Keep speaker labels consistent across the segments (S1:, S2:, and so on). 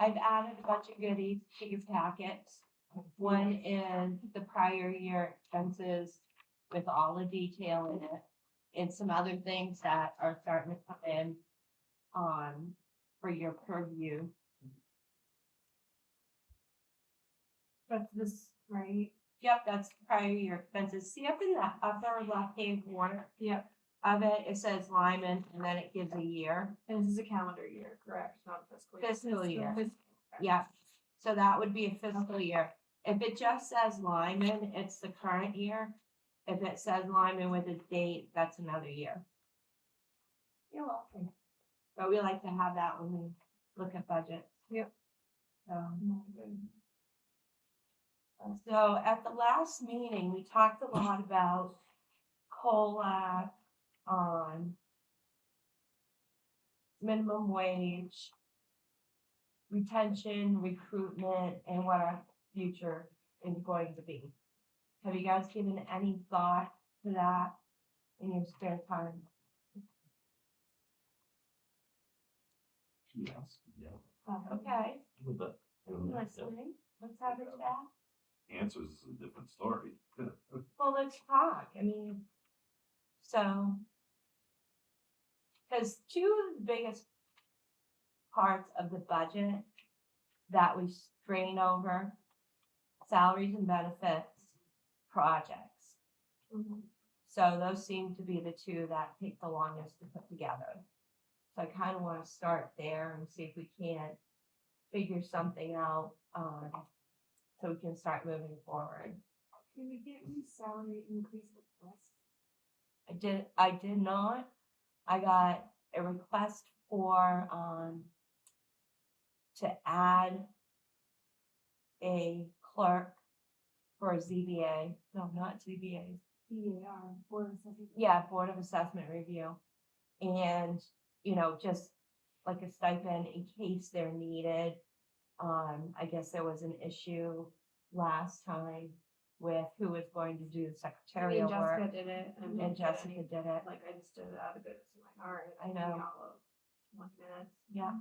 S1: I've added a bunch of goodies to your packets. One is the prior year expenses with all the detail in it. And some other things that are starting to come in for your purview.
S2: That's this, right?
S1: Yep, that's prior year expenses. See up in the upper left-hand corner
S2: Yep.
S1: of it, it says Lyman, and then it gives a year.
S2: And this is a calendar year, correct? Not fiscal year.
S1: Fiscal year.
S2: Fiscal.
S1: Yeah, so that would be a fiscal year. If it just says Lyman, it's the current year. If it says Lyman with a date, that's another year.
S2: You're welcome.
S1: But we like to have that when we look at budgets.
S2: Yep.
S1: So at the last meeting, we talked a lot about COLA, minimum wage, retention, recruitment, and what our future is going to be. Have you guys given any thought to that in your spare time?
S3: Yes, yeah.
S1: Okay,
S3: A little bit.
S1: listening, let's have a chat.
S3: Answers is a different story.
S1: Well, let's talk. I mean, so, because two of the biggest parts of the budget that we strain over, salaries and benefits, projects. So those seem to be the two that take the longest to put together. So I kind of want to start there and see if we can't figure something out, so we can start moving forward.
S2: Can we get any salary increase request?
S1: I did not. I got a request for, to add a clerk for a ZBA. No, not ZBA.
S2: BAR, Board of Assessment.
S1: Yeah, Board of Assessment Review. And, you know, just like a stipend in case they're needed. I guess there was an issue last time with who was going to do the secretarial work.
S2: Jessica did it.
S1: And Jessica did it.
S2: Like, I just did it out of goodness of my heart.
S1: I know.
S2: All of 1 minute.
S1: Yeah.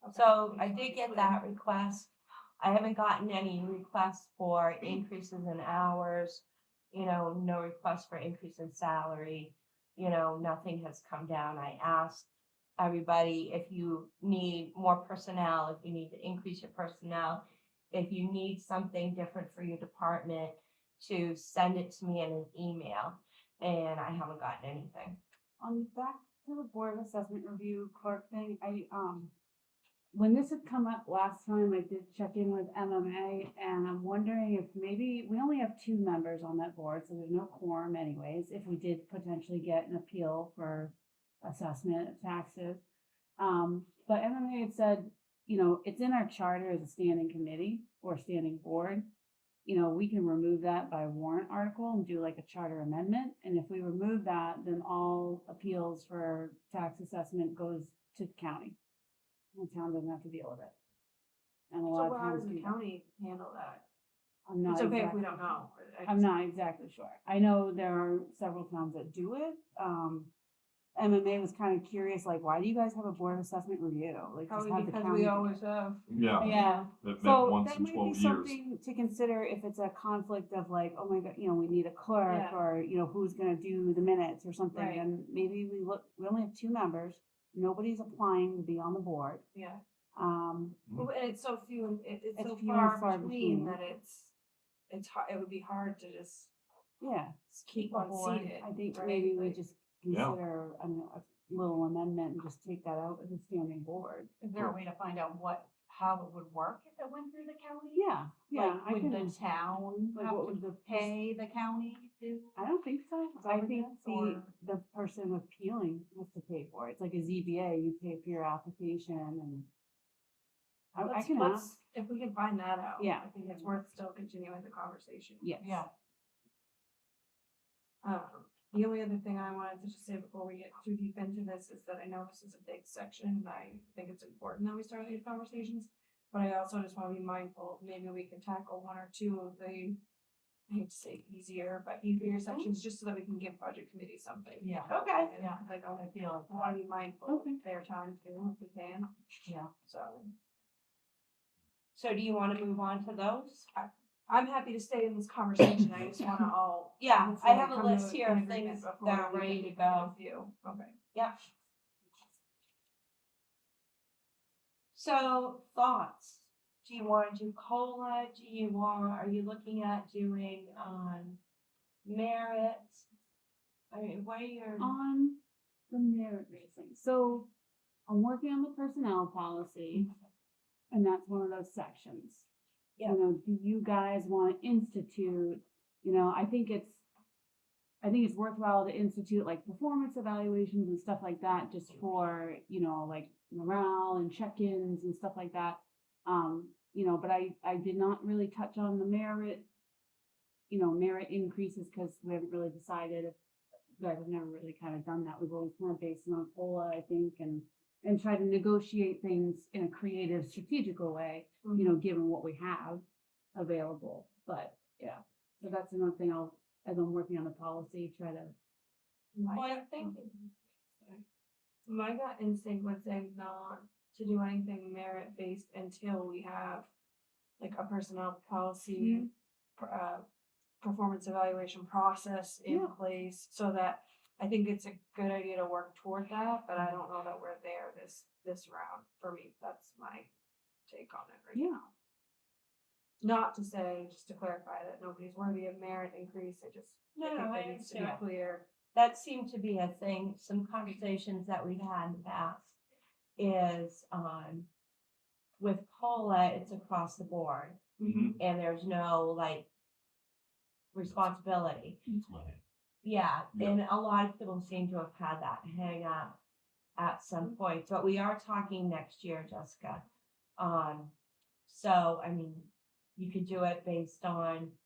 S2: Okay.
S1: So I did get that request. I haven't gotten any requests for increases in hours, you know, no request for increase in salary, you know, nothing has come down. I asked everybody if you need more personnel, if you need to increase your personnel, if you need something different for your department, to send it to me in an email, and I haven't gotten anything.
S4: Back to the Board of Assessment Review clerk thing, when this had come up last time, I did check in with MMA, and I'm wondering if maybe, we only have 2 members on that board, so there's no quorum anyways, if we did potentially get an appeal for assessment of taxes. But MMA had said, you know, it's in our charter as a standing committee or standing board. You know, we can remove that by warrant article and do like a charter amendment. And if we remove that, then all appeals for tax assessment goes to the county. The town doesn't have to deal with it. And a lot
S2: So
S4: of
S2: how
S4: towns
S2: does the
S4: do that.
S2: county handle that?
S4: I'm not
S2: It's okay if
S4: exactly-
S2: we don't know.
S4: I'm not exactly sure. I know there are several towns that do it. MMA was kind of curious, like, why do you guys have a board of assessment review? Like, just
S2: Probably
S4: have the
S2: because
S4: county
S2: we
S4: do it.
S2: always have.
S3: Yeah,
S4: Yeah.
S3: that
S4: So
S3: meant once
S4: that
S3: in
S4: might
S3: 12
S4: be
S3: years.
S4: something to consider if it's a conflict of like, oh my God, you know, we need a clerk
S2: Yeah.
S4: or, you know, who's gonna do the minutes or something.
S2: Right.
S4: And maybe we only have 2 members. Nobody's applying to be on the board.
S2: Yeah.
S4: Um,
S2: Well, and it's so few, it's
S4: It's
S2: so
S4: few and
S2: far
S4: far
S2: between
S4: between.
S2: that it's hard, it would be hard to just
S4: yeah.
S2: keep
S4: a
S2: one
S4: board.
S2: seated.
S4: I think
S2: right?
S4: maybe we
S2: Like,
S4: just
S3: Yeah.
S4: consider a little amendment and just take that out as a standing board.
S5: Is there a way to find out how it would work if it went through the county?
S4: Yeah, yeah.
S5: Like,
S4: I
S5: would
S4: can,
S5: the town
S4: like,
S5: have
S4: what
S5: to
S4: would the
S5: pay the county to?
S4: I don't think so. I
S5: Over
S4: think
S5: this, or-
S4: the person appealing has to pay for it. It's like a ZBA, you pay for your application and I can ask.
S2: If we can find that out.
S4: Yeah.
S2: I think it's worth still continuing the conversation.
S4: Yes.
S5: Yeah.
S2: The only other thing I wanted to just say before we get too deep into this is that I know this is a big section and I think it's important that we start these conversations. But I also just want to be mindful, maybe we can tackle 1 or 2 of the, I hate to say easier sections, just so that we can give budget committee something.
S5: Yeah.
S1: Okay.
S5: Yeah,
S2: Like,
S5: I feel
S2: I want to be mindful
S4: Okay.
S2: of their time too, if we can,
S5: yeah.
S2: so.
S1: So do you want to move on to those?
S2: I'm happy to stay in this conversation, I just wanna all.
S1: Yeah, I
S2: hopefully
S1: have a
S2: come to
S1: list here
S2: an
S1: of
S2: agreement
S1: things
S2: before
S1: that are
S2: we
S1: ready to
S2: get
S1: go.
S2: with you. Okay.
S1: Yep. So thoughts, do you want to do COLA, are you looking at doing, merit? I mean, what are your,
S4: On the merit raising, so I'm working on the personnel policy, and that's one of those sections.
S1: Yeah.
S4: You know, do you guys want to institute, you know, I think it's worthwhile to institute like performance evaluations and stuff like that, just for, you know, like morale and check-ins and stuff like that. You know, but I did not really touch on the merit, you know, merit increases, because we haven't really decided. You guys have never really kind of done that. We've always kind of based it on COLA, I think, and try to negotiate things in a creative, strategical way, you know, given what we have available. But yeah, so that's another thing as I'm working on the policy, try to.
S1: well, I think,
S2: My gut instinct would say not to do anything merit based until we have like a personnel policy, performance evaluation process in
S4: Yeah.
S2: place, so that I think it's a good idea to work toward that, but I don't know that we're there this round. For me, that's my take on it right
S4: Yeah.
S2: now. Not to say, just to clarify, that nobody's worthy of merit increase, I just
S1: No,
S2: think
S1: no, I
S2: that needs to be
S1: understand.
S2: clear.
S1: that seemed to be a thing, some conversations that we've had in the past is, with COLA, it's across the board
S3: Mhm.
S1: and there's no like responsibility. Yeah,
S3: Yeah.
S1: and a lot of people seem to have had that hang up at some point, but we are talking next year, Jessica. So, I mean, you could do it based on,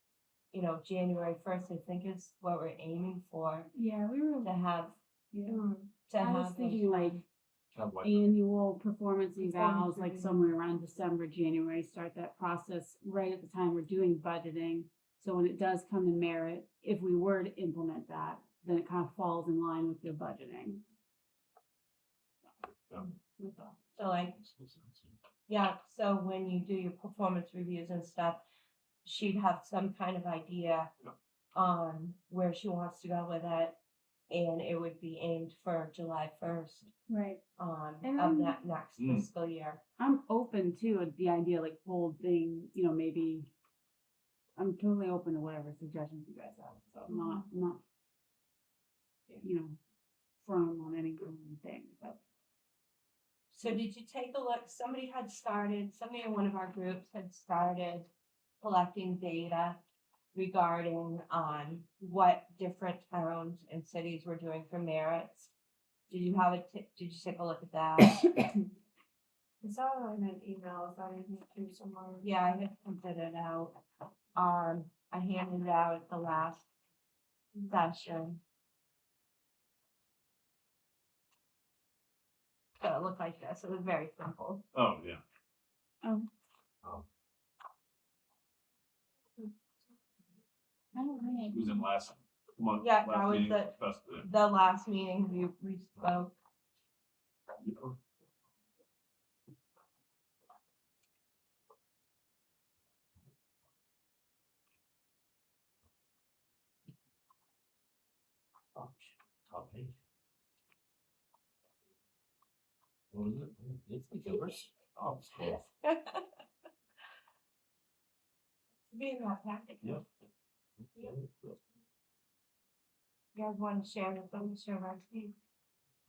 S1: you know, January 1st, I think is what we're aiming for,
S4: Yeah, we were.
S1: to have,
S4: Yeah.
S1: to
S4: I
S1: have.
S4: was thinking like
S3: Kind of like
S4: annual performance
S2: Performance
S4: evals, like
S2: review.
S4: somewhere around December, January, start that process right at the time we're doing budgeting. So when it does come to merit, if we were to implement that, then it kind of falls in line with your budgeting. That's all.
S1: So like, yeah, so when you do your performance reviews and stuff, she'd have some kind of idea
S3: Yeah.
S1: on where she wants to go with it. And it would be aimed for July 1st,
S4: Right. And
S1: of
S4: I'm-
S1: that next
S3: Mm.
S1: fiscal year.
S4: I'm open to the idea, like whole thing, you know, maybe. I'm totally open to whatever suggestions you guys have, so I'm not, you know, firm on any one thing, but.
S1: So did you take a look? Somebody in one of our groups had started collecting data regarding what different towns and cities were doing for merits. Did you did you take a look at that?
S2: I saw it in an email, is that in here too somewhere?
S1: Yeah, I had printed it out. I handed it out at the last session. So it looked like this. It was very simple.
S3: Oh, yeah. It was in last month.
S1: Yeah,
S3: last
S1: that was
S3: meeting,
S1: the-
S3: discussed it.
S1: The last meeting we spoke.
S6: Top page. What is it? It's the Gilberts. Oh, it's cool.
S1: Being that packet.
S6: Yeah.
S1: You guys want to share with them, share my screen?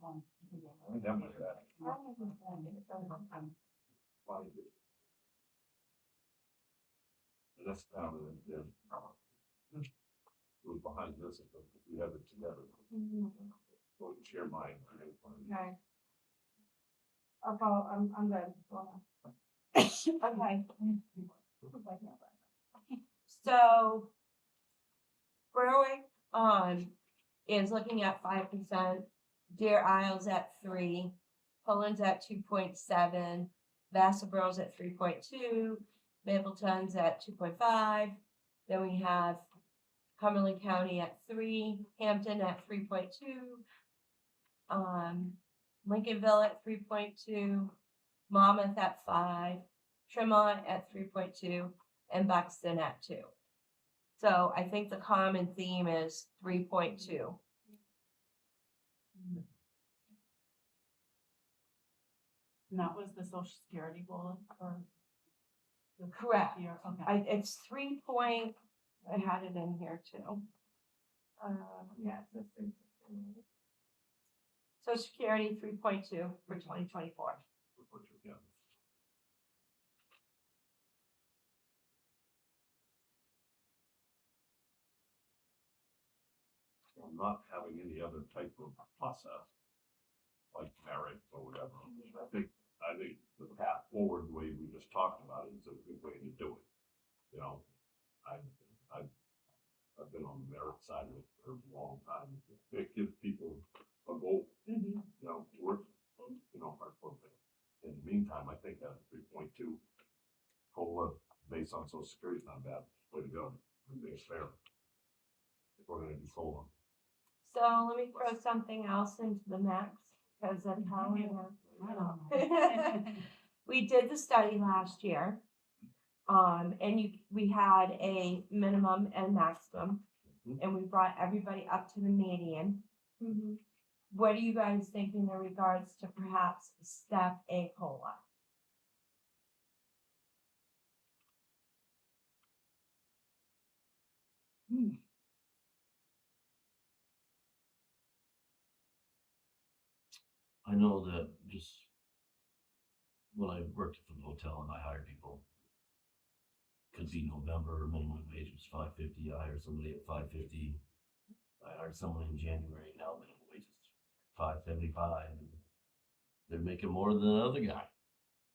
S3: I think that was that. That's yeah. It was behind this, if we have it together. Go and share mine.
S2: Okay. I'll follow, I'm good. Go on.
S1: Okay. So Berwick, is looking at 5%, Deer Isle's at 3%, Poland's at 2.7%, Vassalboro's at 3.2%, Mapleton's at 2.5%. Then we have Cumberland County at 3%, Hampton at 3.2%, Lincolnville at 3.2%, Monmouth at 5%, Tremont at 3.2, and Buxton at 2. So I think the common theme is 3.2.
S5: And that was the social security bullet for the
S1: Correct.
S5: year, okay.
S1: It's 3 point, I had it in here too.
S2: Yeah, it's the same.
S1: Social Security 3.2 for 2024.
S3: We'll put you together. I'm not having any other type of process, like merit or whatever. I think the path forward, the way we just talked about it, is a good way to do it. You know, I've been on the merit side of it for a long time. It gives people a goal, you know, to work, you know, hard for it. In the meantime, I think that 3.2 COLA based on social security is not a bad way to go. I think it's fair. If we're gonna do COLA.
S1: So let me throw something else into the mix because of how we are.
S4: I don't know.
S1: We did the study last year. And we had a minimum and maximum, and we brought everybody up to the median. What are you guys thinking in regards to perhaps step a COLA?
S6: I know that just when I worked for the hotel and I hired people, could be November, minimum wage was $5.50. I hired somebody at $5.50. I hired someone in January, now minimum wage is $5.75. They're making more than the other guy.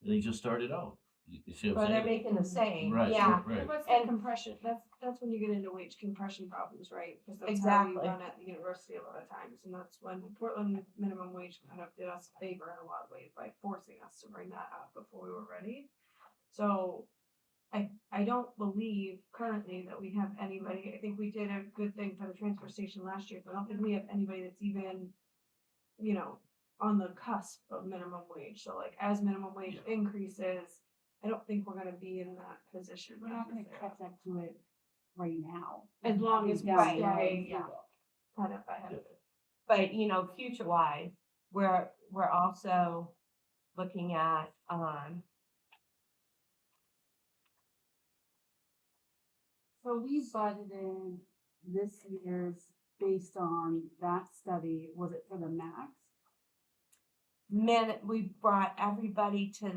S6: And he just started out. You see what
S1: Or
S6: I'm
S1: they're
S6: saying?
S1: making the same,
S6: Right,
S1: yeah.
S6: right.
S2: What's
S1: And-
S2: the compression? That's when you get into wage compression problems, right? Because that's how we
S1: Exactly.
S2: run at the university a lot of times, and that's when Portland minimum wage kind of did us a favor in a lot of ways by forcing us to bring that up before we were ready. So I don't believe currently that we have anybody. I think we did a good thing for the transfer station last year, but I don't think we have anybody that's even, you know, on the cusp of minimum wage. So like as minimum wage increases, I don't think we're gonna be in that position.
S4: We're not gonna catch up to it right now.
S2: As long as we
S1: Right.
S2: stay kind of ahead of it.
S1: But, you know, future wise, we're also looking at,
S4: So we budgeted this year's based on that study, was it for the max?
S1: we brought everybody to the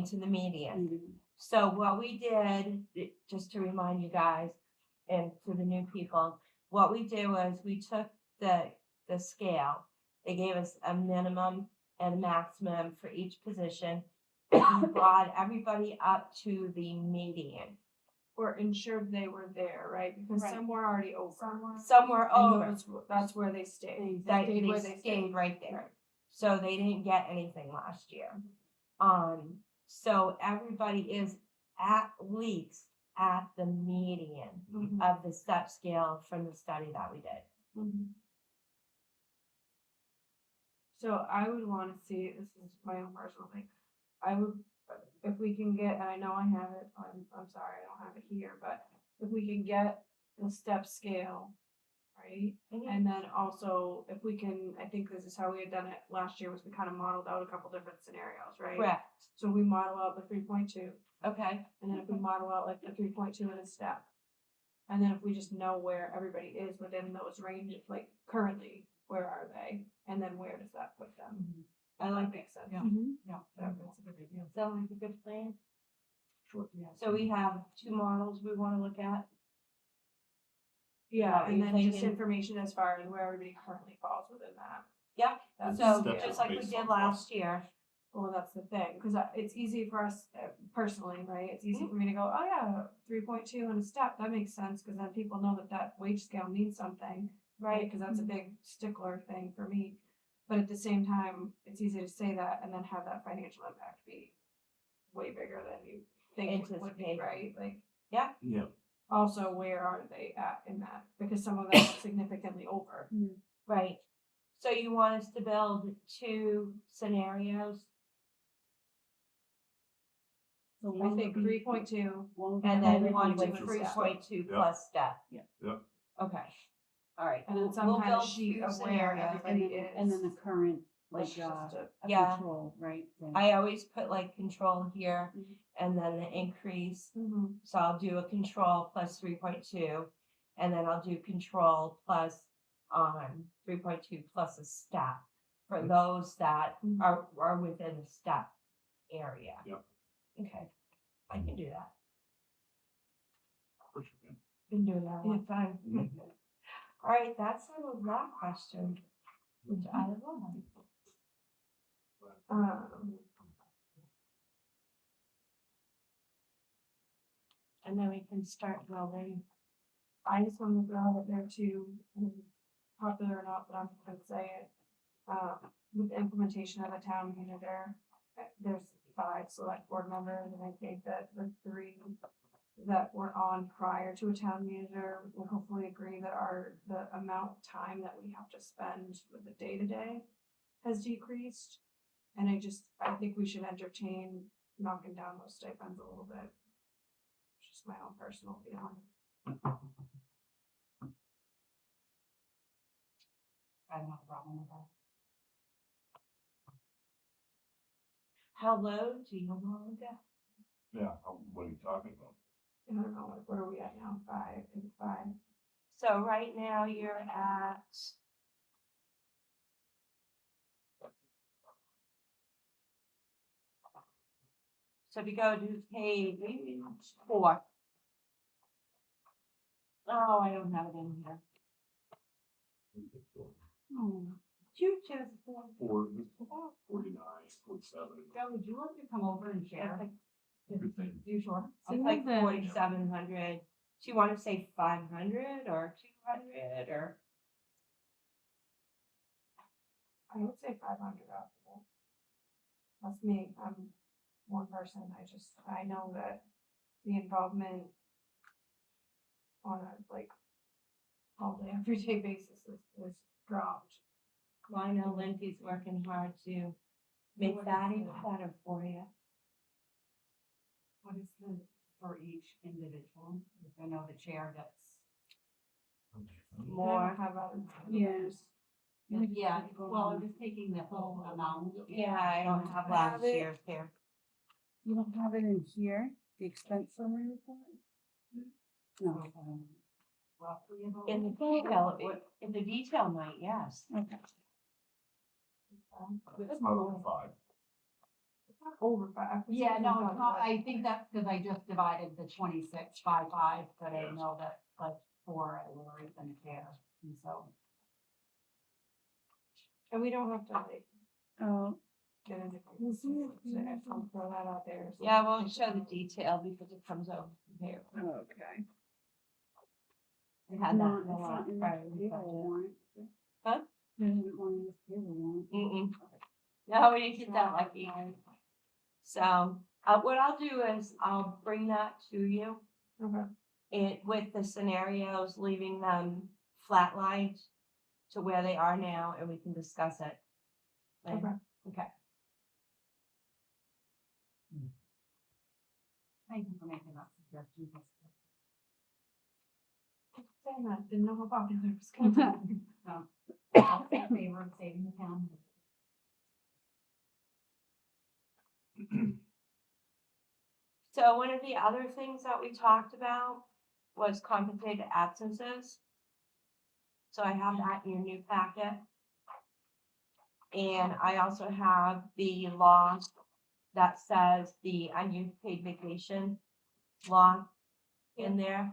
S1: to the median.
S4: Maybe.
S1: So what we did, just to remind you guys and to the new people, what we did was we took the scale. They gave us a minimum and a maximum for each position. We brought everybody up to the median.
S2: Or ensured they were there, right? Because
S4: Right.
S2: some were already over.
S1: Some were
S2: And
S1: over.
S2: that's where they stayed.
S1: They stayed right there. So they didn't get anything last year. So everybody is at least at the median
S2: Mhm.
S1: of the step scale from the study that we did.
S2: Mhm. So I would want to see, this is my own personal thing, I would, if we can get, and I know I have it, I'm sorry, I don't have it here, but if we can get the step scale, right? And then also, if we can, I think this is how we had done it last year, was we kind of modeled out a couple different scenarios, right?
S1: Correct.
S2: So we model out the 3.2,
S1: Okay.
S2: and then if we model out like the 3.2 in a step. And then if we just know where everybody is within those ranges, like currently, where are they? And then where does that put them?
S1: I like
S2: Makes sense.
S5: Yeah.
S4: Mhm.
S5: Yeah, that's a good idea.
S1: Sound like a good plan?
S5: Sure, yeah.
S1: So we have 2 models we want to look at.
S2: Yeah,
S1: What
S2: and
S1: you're
S2: then just
S1: thinking.
S2: information as far as where everybody currently falls within that.
S1: Yeah.
S2: That's
S1: So
S3: Steps
S1: just
S3: are
S1: like we
S3: based
S1: did
S3: on
S1: last year.
S2: Well, that's the thing, because it's easy for us personally, right? It's easy for me to go, oh yeah, 3.2 in a step, that makes sense, because then people know that wage scale means something, right? Because that's a big stickler thing for me. But at the same time, it's easy to say that and then have that financial impact be way bigger than you think it would be,
S1: Anticipated.
S2: right? Like,
S3: Yeah.
S2: also, where are they at in that? Because some of them are significantly over.
S1: Right. So you want us to build 2 scenarios?
S4: So
S2: I
S4: one would
S2: think
S4: be-
S2: 3.2.
S4: one would be
S1: And then
S2: 1.2
S1: 1
S2: and
S1: with
S2: step.
S1: 3.2
S3: Yeah.
S1: plus step.
S3: Yep.
S1: Okay. All right.
S2: And then
S1: We'll-
S2: some
S1: we'll
S2: kind of
S1: build
S2: sheet
S1: two
S2: of where
S1: scenarios.
S2: everybody
S4: And then the
S2: is.
S4: current, like,
S2: That's just a-
S4: a
S1: Yeah.
S4: control, right? thing.
S1: I always put like control here
S4: Mhm.
S1: and then the increase.
S2: Mhm.
S1: So I'll do a control plus 3.2, and then I'll do control plus 3.2 plus a step for those that
S2: Mhm.
S1: are within the step area.
S3: Yep.
S1: Okay, I can do that.
S3: Of course you can.
S1: Been doing that a long time.
S3: Mhm.
S1: All right, that settles that question, which I love. And then we can start building.
S2: I just want to throw out there too, popular or not, but I'm just gonna say it. With the implementation of a town manager, there's 5 select board members, and I think that the 3 that were on prior to a town manager will hopefully agree that the amount of time that we have to spend with the day-to-day has decreased. And I think we should entertain knocking down those stipends a little bit. Just my own personal feeling.
S5: I don't have a problem with that.
S1: How low do you want to go?
S3: Yeah, what are you talking about?
S2: I don't know, like, where are we at now? 5, I think it's 5.
S1: So right now you're at. So if you go to page 4. Oh, I don't have it in here.
S4: Oh,
S1: 2, 2, 4.
S3: 49, 47.
S5: Joe, would you like to come over and share?
S3: Good thing.
S5: You sure?
S1: It's like 4,700. Do you want to say 500 or 200 or?
S2: I would say 500 out there. That's me, I'm one person, I know that the involvement on a, like, all day, everyday basis is dropped.
S1: Well, I know Lindsay's working hard to make that even better for you.
S5: What is for each individual? I know the chair gets.
S2: I don't
S1: More.
S2: have other.
S4: yes.
S5: Yeah, well, I'm just taking the whole amount.
S1: Yeah, I don't have last year's here.
S4: You don't have it in here, the expense summary report? No.
S5: Roughly about.
S1: In the detail, in the detail might, yes.
S4: Okay.
S3: It's not over 5.
S2: It's not over 5.
S5: Yeah, no, it's not, I think that's because I just divided the 26 by 5, but I
S3: Yes.
S5: know that like 4 at Lori and chair, and so.
S2: And we don't have to, like,
S4: Oh,
S2: get into, I'll throw that out there. so-
S1: Yeah, I won't show the detail because it comes over here.
S4: okay.
S1: I had that
S4: No,
S1: in
S4: it's
S1: the
S4: not
S1: last
S4: in
S1: prior
S4: the
S1: budget.
S4: payroll warrant.
S1: Huh?
S4: There's one in this payroll warrant.
S1: Mm-mm. No, we didn't get that lucky. So, what I'll do is I'll bring that to you.
S2: Okay.
S1: It, with the scenarios, leaving them flatlined to where they are now, and we can discuss it. then.
S2: Okay.
S1: Okay.
S5: Thank you for making that suggestion.
S2: Saying that, didn't know how popular it was gonna be.
S5: I'll say in favor of saving the town.
S1: So one of the other things that we talked about was compensated absences. So I have that in your new packet. And I also have the law that says the unused paid vacation law in there.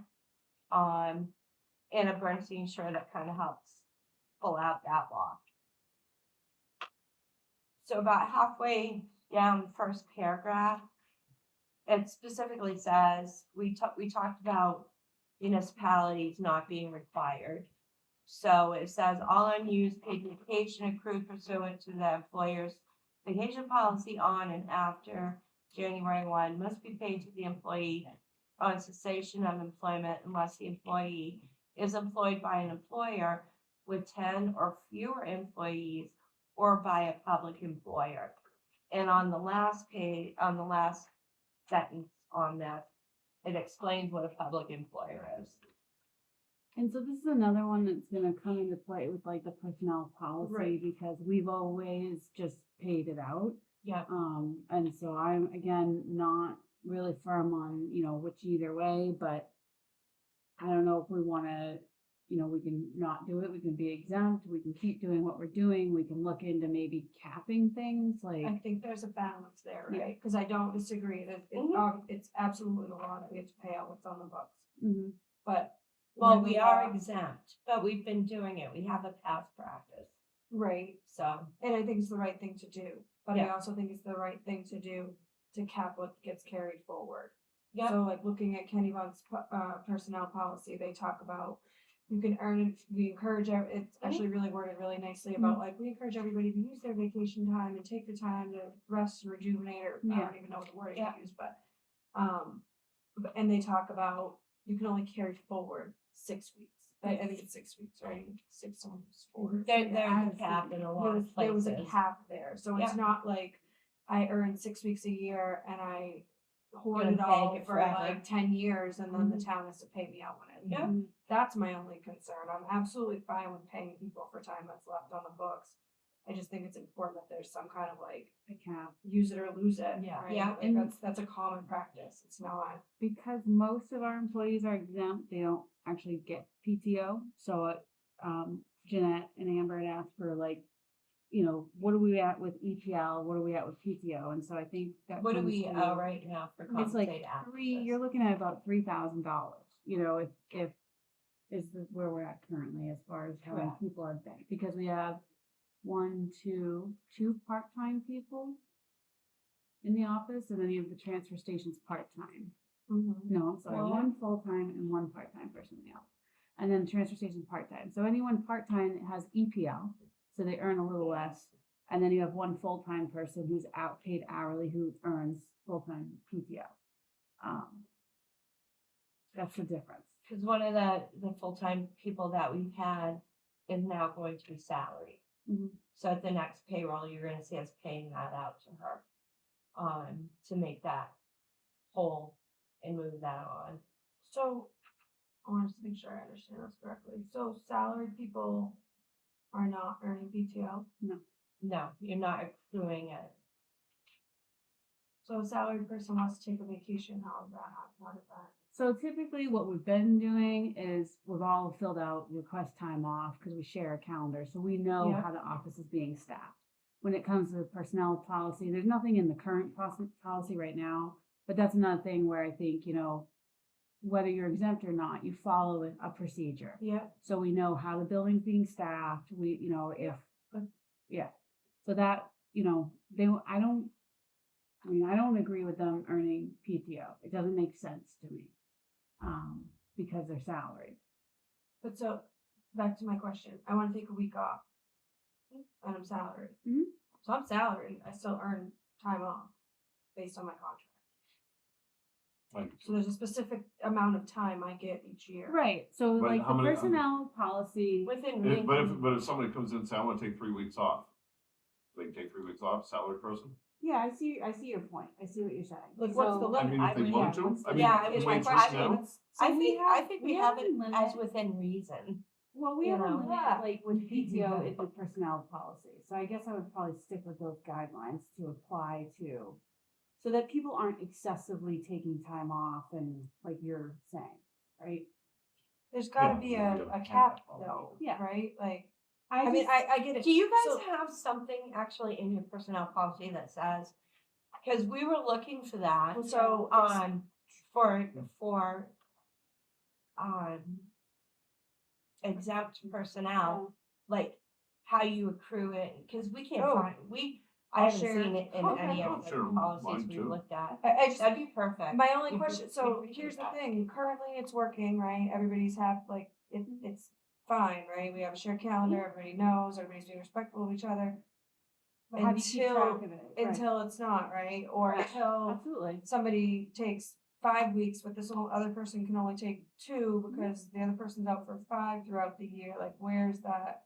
S1: And a Bernstein sure that kind of helps pull out that law. So about halfway down the first paragraph, it specifically says, we talked about municipalities not being required. So it says all unused paid vacation accrued pursuant to the employer's vacation policy on and after January 1 must be paid to the employee on cessation of employment unless the employee is employed by an employer with 10 or fewer employees or by a public employer. And on the last page, on the last sentence on that. It explains what a public employer is.
S4: And so this is another one that's gonna come into play with like the personnel policy,
S2: Right.
S4: because we've always just paid it out.
S1: Yeah.
S4: And so I'm, again, not really firm on, which either way, but I don't know if we wanna, we can not do it, we can be exempt, we can keep doing what we're doing, we can look into maybe capping things, like,
S2: I think there's a balance there,
S4: Yeah.
S2: right? Cause I don't disagree that it's absolutely the law that we have to pay out what's on the books,
S4: mhm.
S2: but.
S1: Well,
S2: when
S1: we
S2: the
S1: are
S2: law-
S1: exempt, but we've been doing it. We have a past practice.
S2: Right,
S1: So,
S2: and I think it's the right thing to do, but I
S1: Yeah.
S2: also think it's the right thing to do to cap what gets carried forward.
S1: yeah,
S2: So like looking at Kenny Bunk's personnel policy, they talk about you can earn it, we encourage, it's actually really worded really nicely about like, we encourage everybody to use their vacation time and take the time to rest and rejuvenate, or I
S4: Yeah.
S2: don't even know what the wording
S1: Yeah.
S2: they use, but, and they talk about you can only carry forward 6 weeks. I think it's 6 weeks, right? 6 times 4.
S1: there's
S4: Yeah.
S1: a cap in a lot of
S2: There was a
S1: places.
S2: cap there, so it's
S1: Yeah.
S2: not like I earn 6 weeks a year and I hoard
S1: Gonna
S2: it all
S1: bank it
S2: for
S1: forever.
S2: like 10 years and then the
S1: Mhm.
S2: town has to pay me out when it.
S1: Yeah.
S4: Mhm.
S2: That's my only concern. I'm absolutely fine with paying people for time that's left on the books. I just think it's important that there's some kind of like
S4: A cap.
S2: use it or lose it.
S5: Yeah.
S2: right?
S1: Yeah,
S2: Like,
S4: and-
S2: that's a common practice. It's not.
S4: Because most of our employees are exempt, they don't actually get PTO. So, Jeanette and Amber had asked for like, what are we at with EPL? What are we at with PTO? And so I think that
S1: What do
S4: comes
S1: we
S4: to-
S1: owe right now for
S4: It's
S1: compensated
S4: like
S1: absences?
S4: you're looking at about $3,000, if is where we're at currently as far as how many
S1: Correct.
S4: people are back. Because we have two part-time people in the office, and then you have the transfer station's part-time. No, I'm sorry,
S1: What?
S4: one full-time and one part-time person in the office. And then transfer station part-time. So anyone part-time has EPL, so they earn a little less. And then you have one full-time person who's paid hourly who earns full-time PTO. That's the difference.
S1: Because one of the full-time people that we've had is now going to be salaried.
S4: Mhm.
S1: So at the next payroll, you're gonna see us paying that out to her. To make that whole and move that on.
S2: So, I want to make sure I understand this correctly. So salaried people are not earning PTO.
S1: No, you're not accruing it.
S2: So a salaried person wants to take a vacation, how does that happen? How does that?
S4: So typically what we've been doing is we've all filled out request time off because we share a calendar. So we know
S2: Yeah.
S4: how the office is being staffed. When it comes to the personnel policy, there's nothing in the current policy right now, but that's another thing where I think, whether you're exempt or not, you follow a procedure.
S2: Yeah.
S4: So we know how the building's being staffed, so that, I don't agree with them earning PTO. It doesn't make sense to me. Because they're salaried.
S2: But so, back to my question, I want to take a week off. And I'm salaried.
S4: Mhm.
S2: So I'm salaried, I still earn time off based on my contract. So there's a specific amount of time I get each year.
S4: Right, so
S3: But
S4: like
S3: how
S4: the
S3: many-
S4: personnel policy,
S1: Within
S3: If- But
S1: reason.
S3: if somebody comes in and says, I wanna take 3 weeks off, they can take 3 weeks off, salary person?
S4: yeah, I see your point, I see what you're saying.
S2: Like, what's the
S3: I
S2: limit?
S3: mean, if they
S1: would-
S3: want to,
S4: yeah,
S3: I mean,
S1: yeah,
S3: the
S1: it's
S3: way
S1: my
S3: it's
S1: question.
S3: written now,
S1: I
S4: So
S1: think we
S4: we
S1: have
S4: have
S1: it
S4: a limit.
S1: as within reason.
S4: Well, we
S1: You
S4: have a
S1: know.
S4: limit,
S2: Yeah.
S4: like with PTO, it's a personnel policy, so I guess I would probably stick with those guidelines to apply to. So that people aren't excessively taking time off and like you're saying, right?
S2: There's gotta
S3: Yeah,
S2: be
S3: yeah.
S2: a cap though,
S4: Yeah.
S2: right? Like, I mean,
S4: just-
S2: I get it.
S1: Do you guys
S2: So-
S1: have something actually in your personnel policy that says, because we were looking for that,
S2: Well,
S1: so,
S2: so
S1: for, exempt personnel, like how you accrue it, because we can't
S2: Oh.
S1: find, I
S2: I'll
S1: haven't
S2: share.
S1: seen it in
S2: Okay.
S1: any
S3: I'll
S1: of the
S3: share
S1: policies
S3: mine
S1: we've
S3: too.
S1: looked at.
S2: I just,
S1: That'd be perfect.
S2: my only
S1: We
S2: question,
S1: could-
S2: so
S1: we could do
S2: here's the
S1: that.
S2: thing, currently it's working, right? Everybody's like, it's fine, right? We have a shared calendar, everybody knows, everybody's being respectful of each other.
S4: But how do you keep
S2: until-
S4: track of it? Right.
S2: Until it's not, right? Or
S4: Right.
S2: until
S4: Absolutely.
S2: somebody takes 5 weeks, but this whole other person can only take 2 because the other person's out for 5 throughout the year, like where's that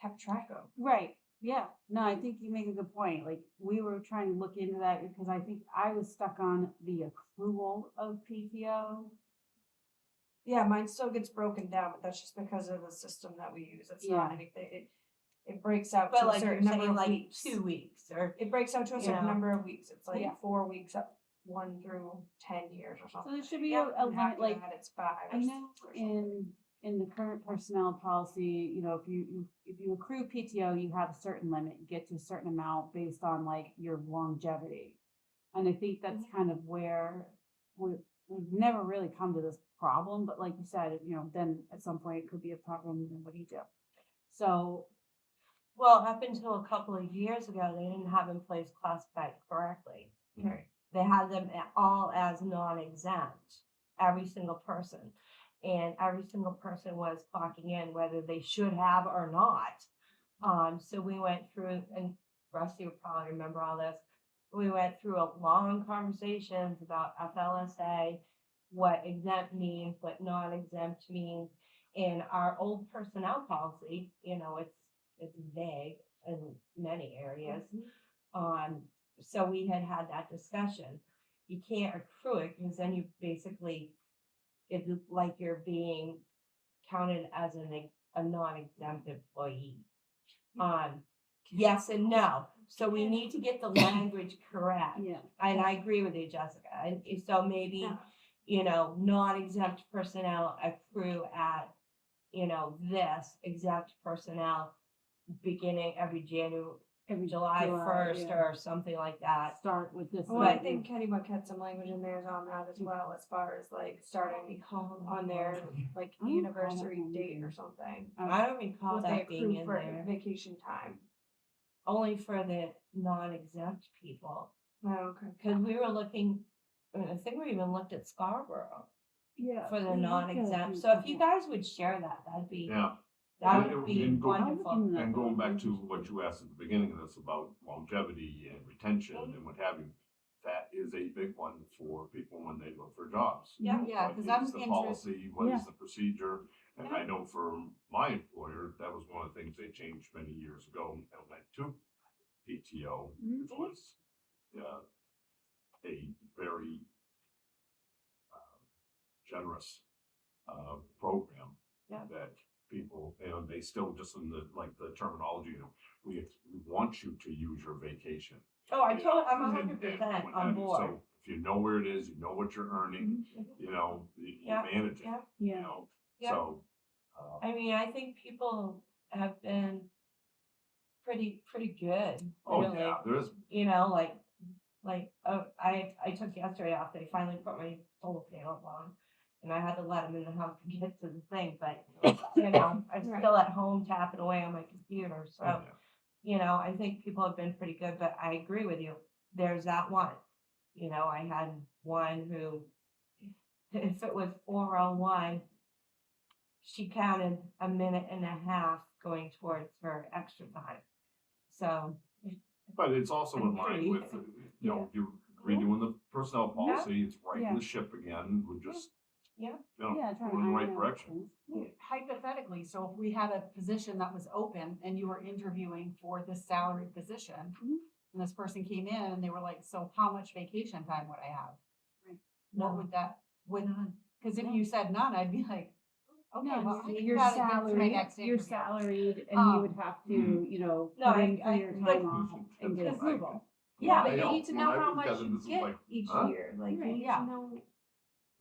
S2: kept track of?
S4: Right. Yeah, no, I think you make a good point. Like, we were trying to look into that because I think I was stuck on the accrual of PTO.
S2: Yeah, mine still gets broken down, but that's just because of the system that we use. It's not
S4: Yeah.
S2: anything, it breaks out
S1: But
S2: to a
S1: like you're
S2: certain number
S1: saying,
S2: of
S1: like
S2: weeks.
S1: 2 weeks or,
S2: It breaks out to a
S1: you
S2: certain
S1: know.
S2: number of weeks. It's like
S4: Yeah.
S2: 4 weeks up 1 through 10 years or
S4: So
S2: something.
S4: there should be
S1: Yeah,
S4: a
S2: And
S4: limit,
S2: after
S4: like,
S2: that, it's 5
S4: I
S2: or
S4: know
S2: 6 or something.
S4: in the current personnel policy, you know, if you accrue PTO, you have a certain limit, you get to a certain amount based on like your longevity. And I think that's kind of where we've never really come to this problem, but like you said, you know, then at some point it could be a problem, then what do you do? So,
S1: well, up until a couple of years ago, they didn't have employees classified correctly.
S2: Right.
S1: They had them all as non-exempt, every single person. And every single person was clocking in whether they should have or not. So we went through, and Rusty would probably remember all this. We went through a long conversations about FLSA, what exempt means, what non-exempt means. In our old personnel policy, you know, it's vague in many areas. So we had that discussion. You can't accrue it because then you basically, it's like you're being counted as a non-exempt employee. Yes and no. So we need to get the language correct.
S4: yeah,
S1: And I agree with you, Jessica. And so maybe,
S2: Yeah.
S1: you know, non-exempt personnel accrue at, you know, this exempt personnel beginning every July first
S4: yeah.
S1: or something like that.
S4: Start with this.
S2: Well, I
S1: But-
S2: think Kennybunk had some language in there on that as well, as far as like starting on their like
S4: I don't recall that
S2: anniversary
S4: one
S2: date
S4: either.
S2: or something.
S1: I don't recall
S2: What they
S1: that being
S2: accrue
S1: in
S2: for
S1: there.
S2: vacation time.
S1: Only for the non-exempt people.
S2: Oh, okay.
S1: Because we were looking, I think we even looked at Scarborough
S4: Yeah.
S1: for the
S4: we looked at a
S1: non-exempt.
S4: few
S1: So if you
S4: people.
S1: guys would share that, that'd be,
S3: Yeah,
S1: that
S3: And-
S1: would be
S3: and go-
S1: wonderful.
S3: and going back to what you asked at the beginning of this about longevity and retention and what have you, that is a big one for people when they look for jobs.
S1: Yeah.
S5: Yeah,
S3: What
S5: because I'm
S3: is the
S5: interested.
S3: policy, what
S4: Yeah.
S3: is the procedure? And I know for my employer, that was one of the things they changed many years ago and went to PTO, which was a very generous program
S1: Yeah.
S3: that people, and they still just in the, like the terminology, you know, we want you to use your vacation.
S1: Oh, I'm
S3: you know,
S1: I'm
S3: and-
S1: 100%
S3: what
S1: on
S3: have you.
S1: board.
S3: So if you know where it is, you know what you're earning, you know, you
S1: Yeah,
S3: manage it,
S1: yeah.
S3: you
S4: Yeah.
S3: know,
S1: Yeah.
S3: so.
S1: I mean, I think people have been pretty good,
S3: Oh,
S1: really.
S3: yeah, there's,
S1: You know, I took yesterday off. They finally put my solar panel on, and I had to let them in the house to get to the thing. But you know, I'm
S2: Right.
S1: still at home tapping away on my computer. So
S3: yeah.
S1: you know, I think people have been pretty good. But I agree with you. There's that one. You know, I had one who, if it was 4:01, she counted a minute and a half going towards her extra time. So
S3: But it's also in
S1: I'm
S3: line
S1: pretty-
S3: with, you know, you're redoing the personnel policy, it's right
S4: Yeah.
S3: in the ship again, we're just.
S1: Yeah.
S3: You know,
S4: Yeah, trying to
S3: going in the right
S4: iron out
S3: direction.
S4: things.
S5: Hypothetically, so if we had a position that was open and you were interviewing for this salary position,
S4: Mhm.
S5: and this person came in and they were like, so how much vacation time would I have?
S4: Right.
S5: What
S1: None.
S5: would that, would, because if
S4: None.
S5: you said none, I'd be like, okay,
S4: No,
S5: well, I
S4: you're
S5: gotta get to my
S4: salaried,
S5: next
S4: you're
S5: interview.
S4: salaried, and you would have to, you know,
S1: No,
S4: put in for
S1: I-
S4: your
S1: like-
S4: time off and get
S3: That's what I-
S4: approval.
S1: Yeah,
S2: But
S3: I
S2: you
S3: know.
S2: need to
S3: When
S2: know
S3: I
S2: how
S3: was
S2: much
S3: together,
S2: you
S3: this is
S2: get
S3: like,
S2: each
S3: huh?
S2: year. Like you
S4: Right.
S2: need
S5: Yeah.
S2: to know.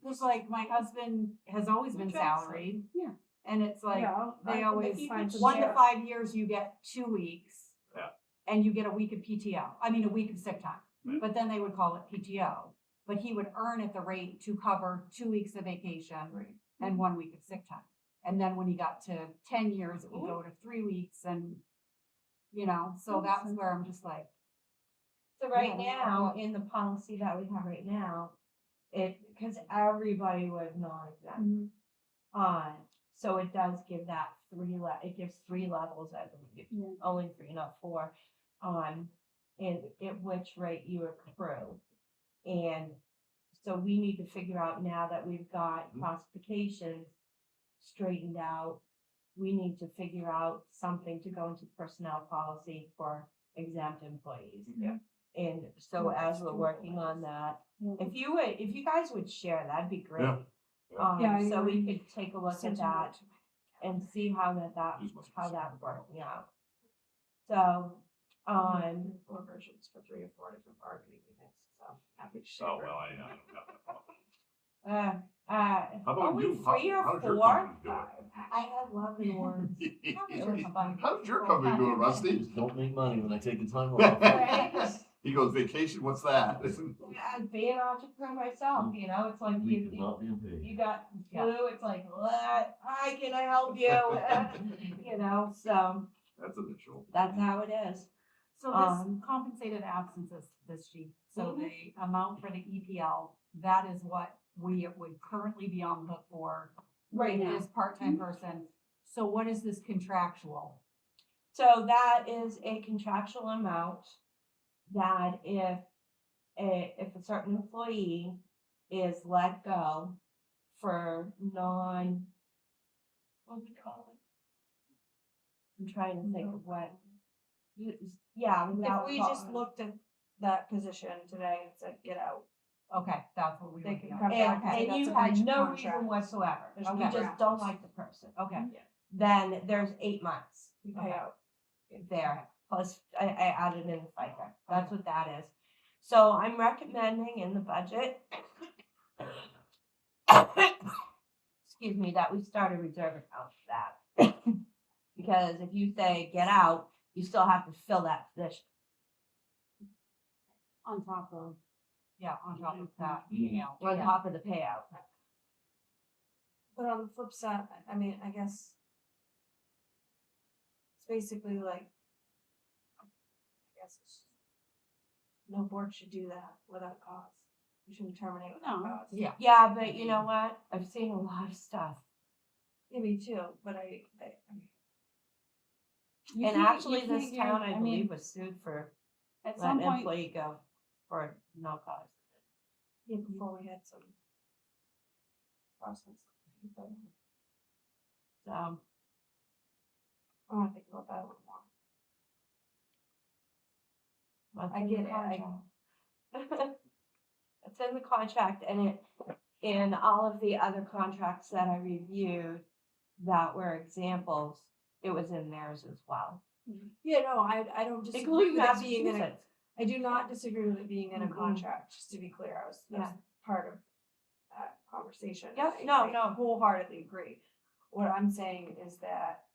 S5: Just like my husband has always been
S1: Who drives them?
S5: salaried.
S4: Yeah.
S5: And it's like, they always,
S1: you could
S5: 1 to
S1: share-
S5: 5 years, you get 2 weeks.
S3: Yeah.
S5: And you get a week of PTO, I mean, a week of sick time,
S3: Right.
S5: but then they would call it PTO. But he would earn at the rate to cover 2 weeks of vacation and 1 week of sick time. And then when he got to 10 years, it would go to 3 weeks and, you know, so
S4: Makes
S5: that's
S4: sense.
S5: where I'm just like,
S1: So right
S5: Yeah.
S1: now, in the policy that we have right now, because everybody was non-exempt.
S4: Mhm.
S1: So it does give that it gives 3 levels, I believe.
S4: Yeah.
S1: Only 3, not 4, in at which rate you accrue. And so we need to figure out now that we've got
S3: Mhm.
S1: classifications straightened out, we need to figure out something to go into personnel policy for exempt employees.
S2: Yeah.
S1: And so
S2: Yeah,
S1: as
S2: that's
S1: we're
S2: too
S1: working on
S2: organized.
S1: that,
S4: Yeah.
S1: if you guys would share, that'd be great.
S3: Yeah.
S2: Yeah,
S1: So we
S2: I
S1: could take a look at
S2: sent a
S1: that
S2: note to my
S1: and see how that,
S3: Use my-
S1: how that's working out. So,
S2: Four versions for 3 or 4 different bargaining units, so happy to share.
S3: Oh, well, I got that problem.
S1: how
S3: about
S1: only
S3: you? How-
S1: 3 or
S3: how does your
S1: 4?
S3: company do it?
S1: I had lovely ones.
S3: How does your company do it, Rusty?
S6: Just don't make money when I take the time off.
S1: Right?
S3: He goes, vacation, what's that?
S1: As being an entrepreneur myself, you know, it's like
S6: We could not be paid.
S1: you got
S5: Yeah.
S1: flu, it's like, what? Hi, can I help you? You know, so
S3: That's an issue.
S1: that's how it is.
S5: So
S1: Um,
S5: this compensated absences, this sheet, so
S1: Mhm.
S5: the amount for the EPL, that is what we would currently be on the hook for.
S1: Right
S5: with
S1: now.
S5: This part-time person. So what is this contractual?
S1: So that is a contractual amount that if a certain employee is let go for what do we call it? I'm trying to think of what. Yeah,
S2: If
S1: without
S2: we
S1: cause.
S2: just looked at that position today and said, get out,
S5: Okay, that's what we
S2: They
S5: would
S2: can
S5: be on.
S2: come back
S1: And,
S2: say
S1: and
S2: that's
S1: you
S2: a
S1: had
S2: breach of
S1: no
S2: contract.
S1: reason whatsoever,
S2: There's
S1: we
S2: no
S1: just don't
S2: grounds.
S1: like the person,
S5: Okay,
S2: Yeah.
S1: then there's 8 months
S2: we pay
S1: Okay.
S2: out.
S1: there, plus I added in the FICA, that's what that is. So I'm recommending in the budget, excuse me, that we start a reserve account for that. Because if you say get out, you still have to fill that position.
S4: On top of.
S5: yeah, on top of that
S6: Mhm.
S5: email.
S1: On
S5: Yeah.
S1: top of the payout.
S2: But on the flip side, I mean, I guess it's basically like, I guess it's, no board should do that without cause. You shouldn't terminate without
S4: No.
S2: cause.
S5: Yeah.
S1: Yeah, but you know what? I've seen a lot of stuff.
S2: Yeah, me too, but I
S4: You
S1: And
S4: can't-
S1: actually,
S4: you
S1: this
S4: can't
S1: town,
S4: guarantee-
S1: I
S4: mean,
S1: believe, was sued for
S4: At
S1: letting
S4: some
S1: an
S4: point,
S1: employee go for no cause.
S2: yeah, before we had some process. But
S1: So,
S2: I wanna think about that a little more.
S1: that's
S2: I
S1: in
S2: get
S1: the
S2: it, I-
S1: contract. It's in the contract and in all of the other contracts that I reviewed that were examples, it was in theirs as well.
S2: Yeah, no, I don't disagree
S1: Including
S2: with it being in a,
S1: Massachusetts.
S2: I do not disagree with it being in a
S1: Mhm.
S2: contract, just to be clear, I was
S1: Yeah.
S2: part of that conversation.
S1: Yeah,
S2: I-
S1: no,
S2: I
S1: no.
S2: Wholeheartedly agree. What I'm saying is that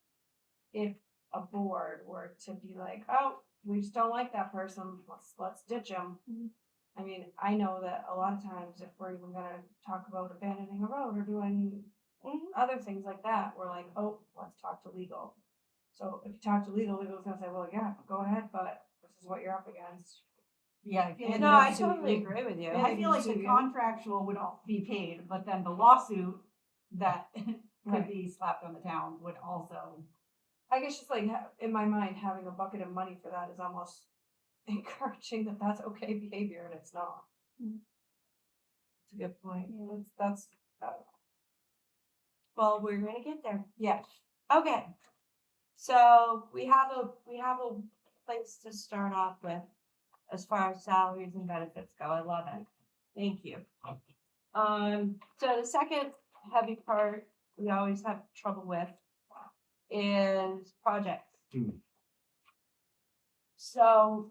S2: if a board were to be like, oh, we just don't like that person, let's ditch him.
S1: Mhm.
S2: I mean, I know that a lot of times if we're even gonna talk about abandoning a road or doing
S1: Mhm.
S2: other things like that, we're like, oh, let's talk to legal. So if you talk to legal's gonna say, well, yeah, go ahead, but this is what you're up against.
S5: Yeah, I feel like.
S2: And
S1: No,
S2: then
S1: I
S2: sue
S1: totally
S2: you.
S1: agree with you.
S2: Yeah.
S5: I feel like
S2: sue
S5: the
S2: you.
S5: contractual would all be paid, but then the lawsuit that could
S2: Right.
S5: be slapped on the town would also.
S2: I guess just like in my mind, having a bucket of money for that is almost encouraging that that's okay behavior and it's not.
S1: It's a good point.
S4: yeah.
S2: That's
S1: Well, we're gonna get there.
S2: yeah.
S1: Okay. So we have a place to start off with as far as salaries and benefits go. I love it. Thank you. So the second heavy part we always have trouble with is projects.
S3: Hmm.
S1: So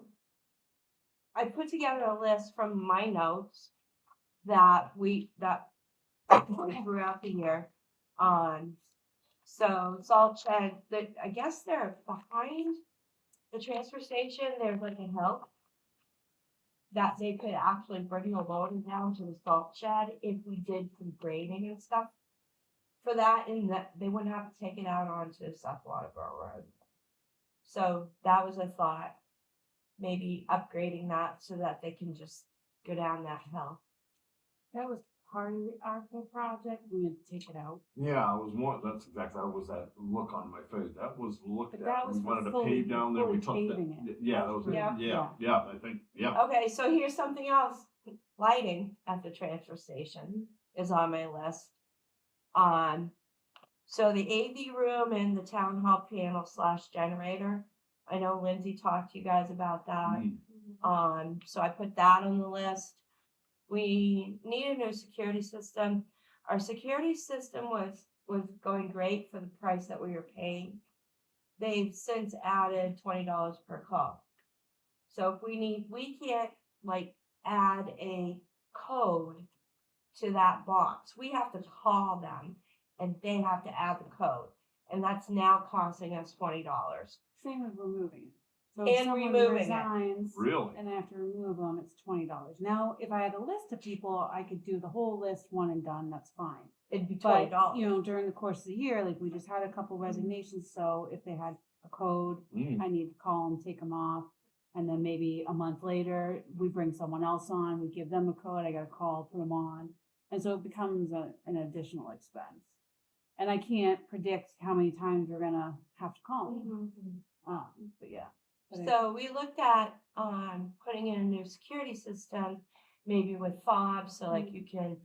S1: I put together a list from my notes that throughout the year on. So salt shed, that I guess they're behind the transfer station. There's like a hill that they could actually bring the loader down to the salt shed if we did some grading and stuff for that, and that they wouldn't have to take it out onto South Waterboro Road. So that was a thought, maybe upgrading that so that they can just go down that hill.
S4: That was part of the ARPA project, we had to take it out.
S3: Yeah, it was more, that's exactly, that was that look on my face, that was looked
S4: But
S3: at,
S4: that
S3: we
S4: was for
S3: wanted to
S4: fully-
S3: pave down there, we
S4: fully
S3: took
S4: paving
S3: that.
S4: it.
S3: Yeah, that was,
S1: Yeah.
S3: yeah, I think, yeah.
S1: Okay, so here's something else. Lighting at the transfer station is on my list. So the AV room and the town hall panel / generator. I know Lindsay talked to you guys about that. So I put that on the list. We need a new security system. Our security system was going great for the price that we were paying. They've since added $20 per call. So if we can't like add a code to that box. We have to call them and they have to add the code. And that's now costing us $20.
S4: Same with removing it. So if
S1: And
S4: someone
S1: removing it.
S4: resigns
S3: Really?
S4: and I have to remove them, it's $20. Now, if I had a list of people, I could do the whole list, one and done, that's fine.
S1: It'd be
S4: But,
S1: $20.
S4: you know, during the course of the year, like we just had a couple resignations, so if they had a code,
S3: Mm.
S4: I need to call them, take them off. And then maybe a month later, we bring someone else on, we give them a code, I gotta call, put them on. And so it becomes an additional expense. And I can't predict how many times we're gonna have to call them. But yeah. But I-
S1: So we looked at putting in a new security system, maybe with fobs, so like you can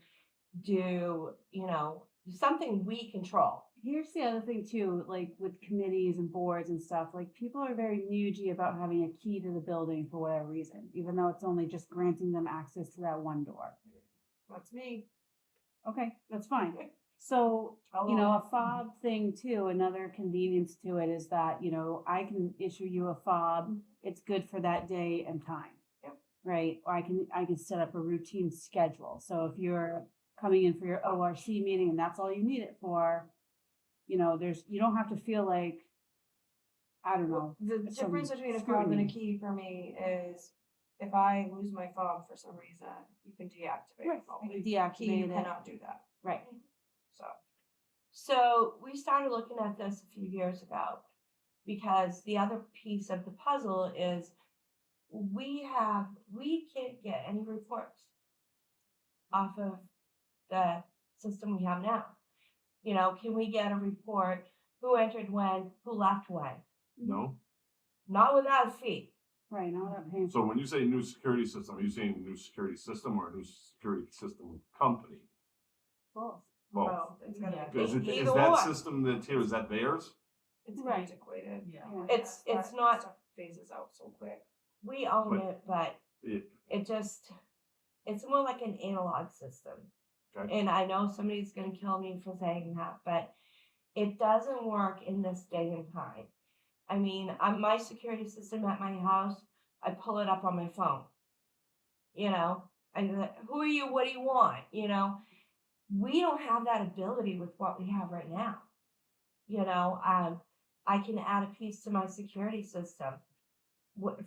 S1: do, you know, something we control.
S4: Here's the other thing too, like with committees and boards and stuff, like people are very newsy about having a key to the building for whatever reason, even though it's only just granting them access to that one door.
S2: That's me.
S4: Okay, that's fine. So, you know, a fob thing too, another convenience to it is that, you know, I can issue you a fob. It's good for that day and time.
S2: Yep.
S4: Right? Or I can set up a routine schedule. So if you're coming in for your ORC meeting and that's all you need it for, you know, you don't have to feel like, I don't know.
S2: The
S4: some
S2: difference between a fob and a
S4: scrutiny.
S2: key for me is if I lose my fob for some reason, you can deactivate
S4: Right,
S2: it. for
S4: I
S2: me.
S4: can deactivate
S2: Key, you
S4: it.
S2: cannot do that.
S4: Right.
S2: So
S1: So we started looking at this a few years ago because the other piece of the puzzle is we can't get any reports off of the system we have now. You know, can we get a report who entered when, who left when?
S3: No?
S1: Not without a fee.
S4: Right, now that paying.
S3: So when you say new security system, are you saying new security system or a new security system company?
S4: Both.
S3: Both.
S2: well, it's gotta
S1: Yeah.
S2: be.
S3: Is
S1: Either
S3: that
S1: or.
S3: system that's here, is that theirs?
S2: It's
S4: Right.
S2: antiquated.
S5: Yeah.
S2: Yeah,
S1: It's
S2: that
S1: not-
S2: stuff phases out so quick.
S1: We own
S3: But-
S1: it, but
S3: It,
S1: it's more like an analog system.
S3: Okay.
S1: And I know somebody's gonna kill me for saying that, but it doesn't work in this day and time. I mean, my security system at my house, I pull it up on my phone. You know, who are you? What do you want? You know, we don't have that ability with what we have right now. You know, I can add a piece to my security system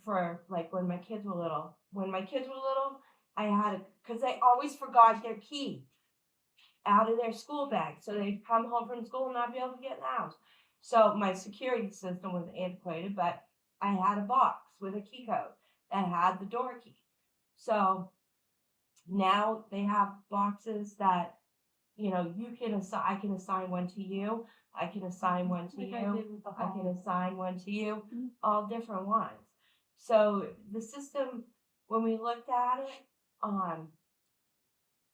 S1: for like when my kids were little. When my kids were little, I had it because they always forgot their key out of their school bag. So they'd come home from school and not be able to get in the house. So my security system was antiquated, but I had a box with a key code that had the door key. So now they have boxes that, you know, you can assign, I can assign one to you. I can assign one to
S4: Like I
S1: you.
S4: did with the
S1: I can
S4: home.
S1: assign one to you,
S4: Mhm.
S1: all different ones. So the system, when we looked at it,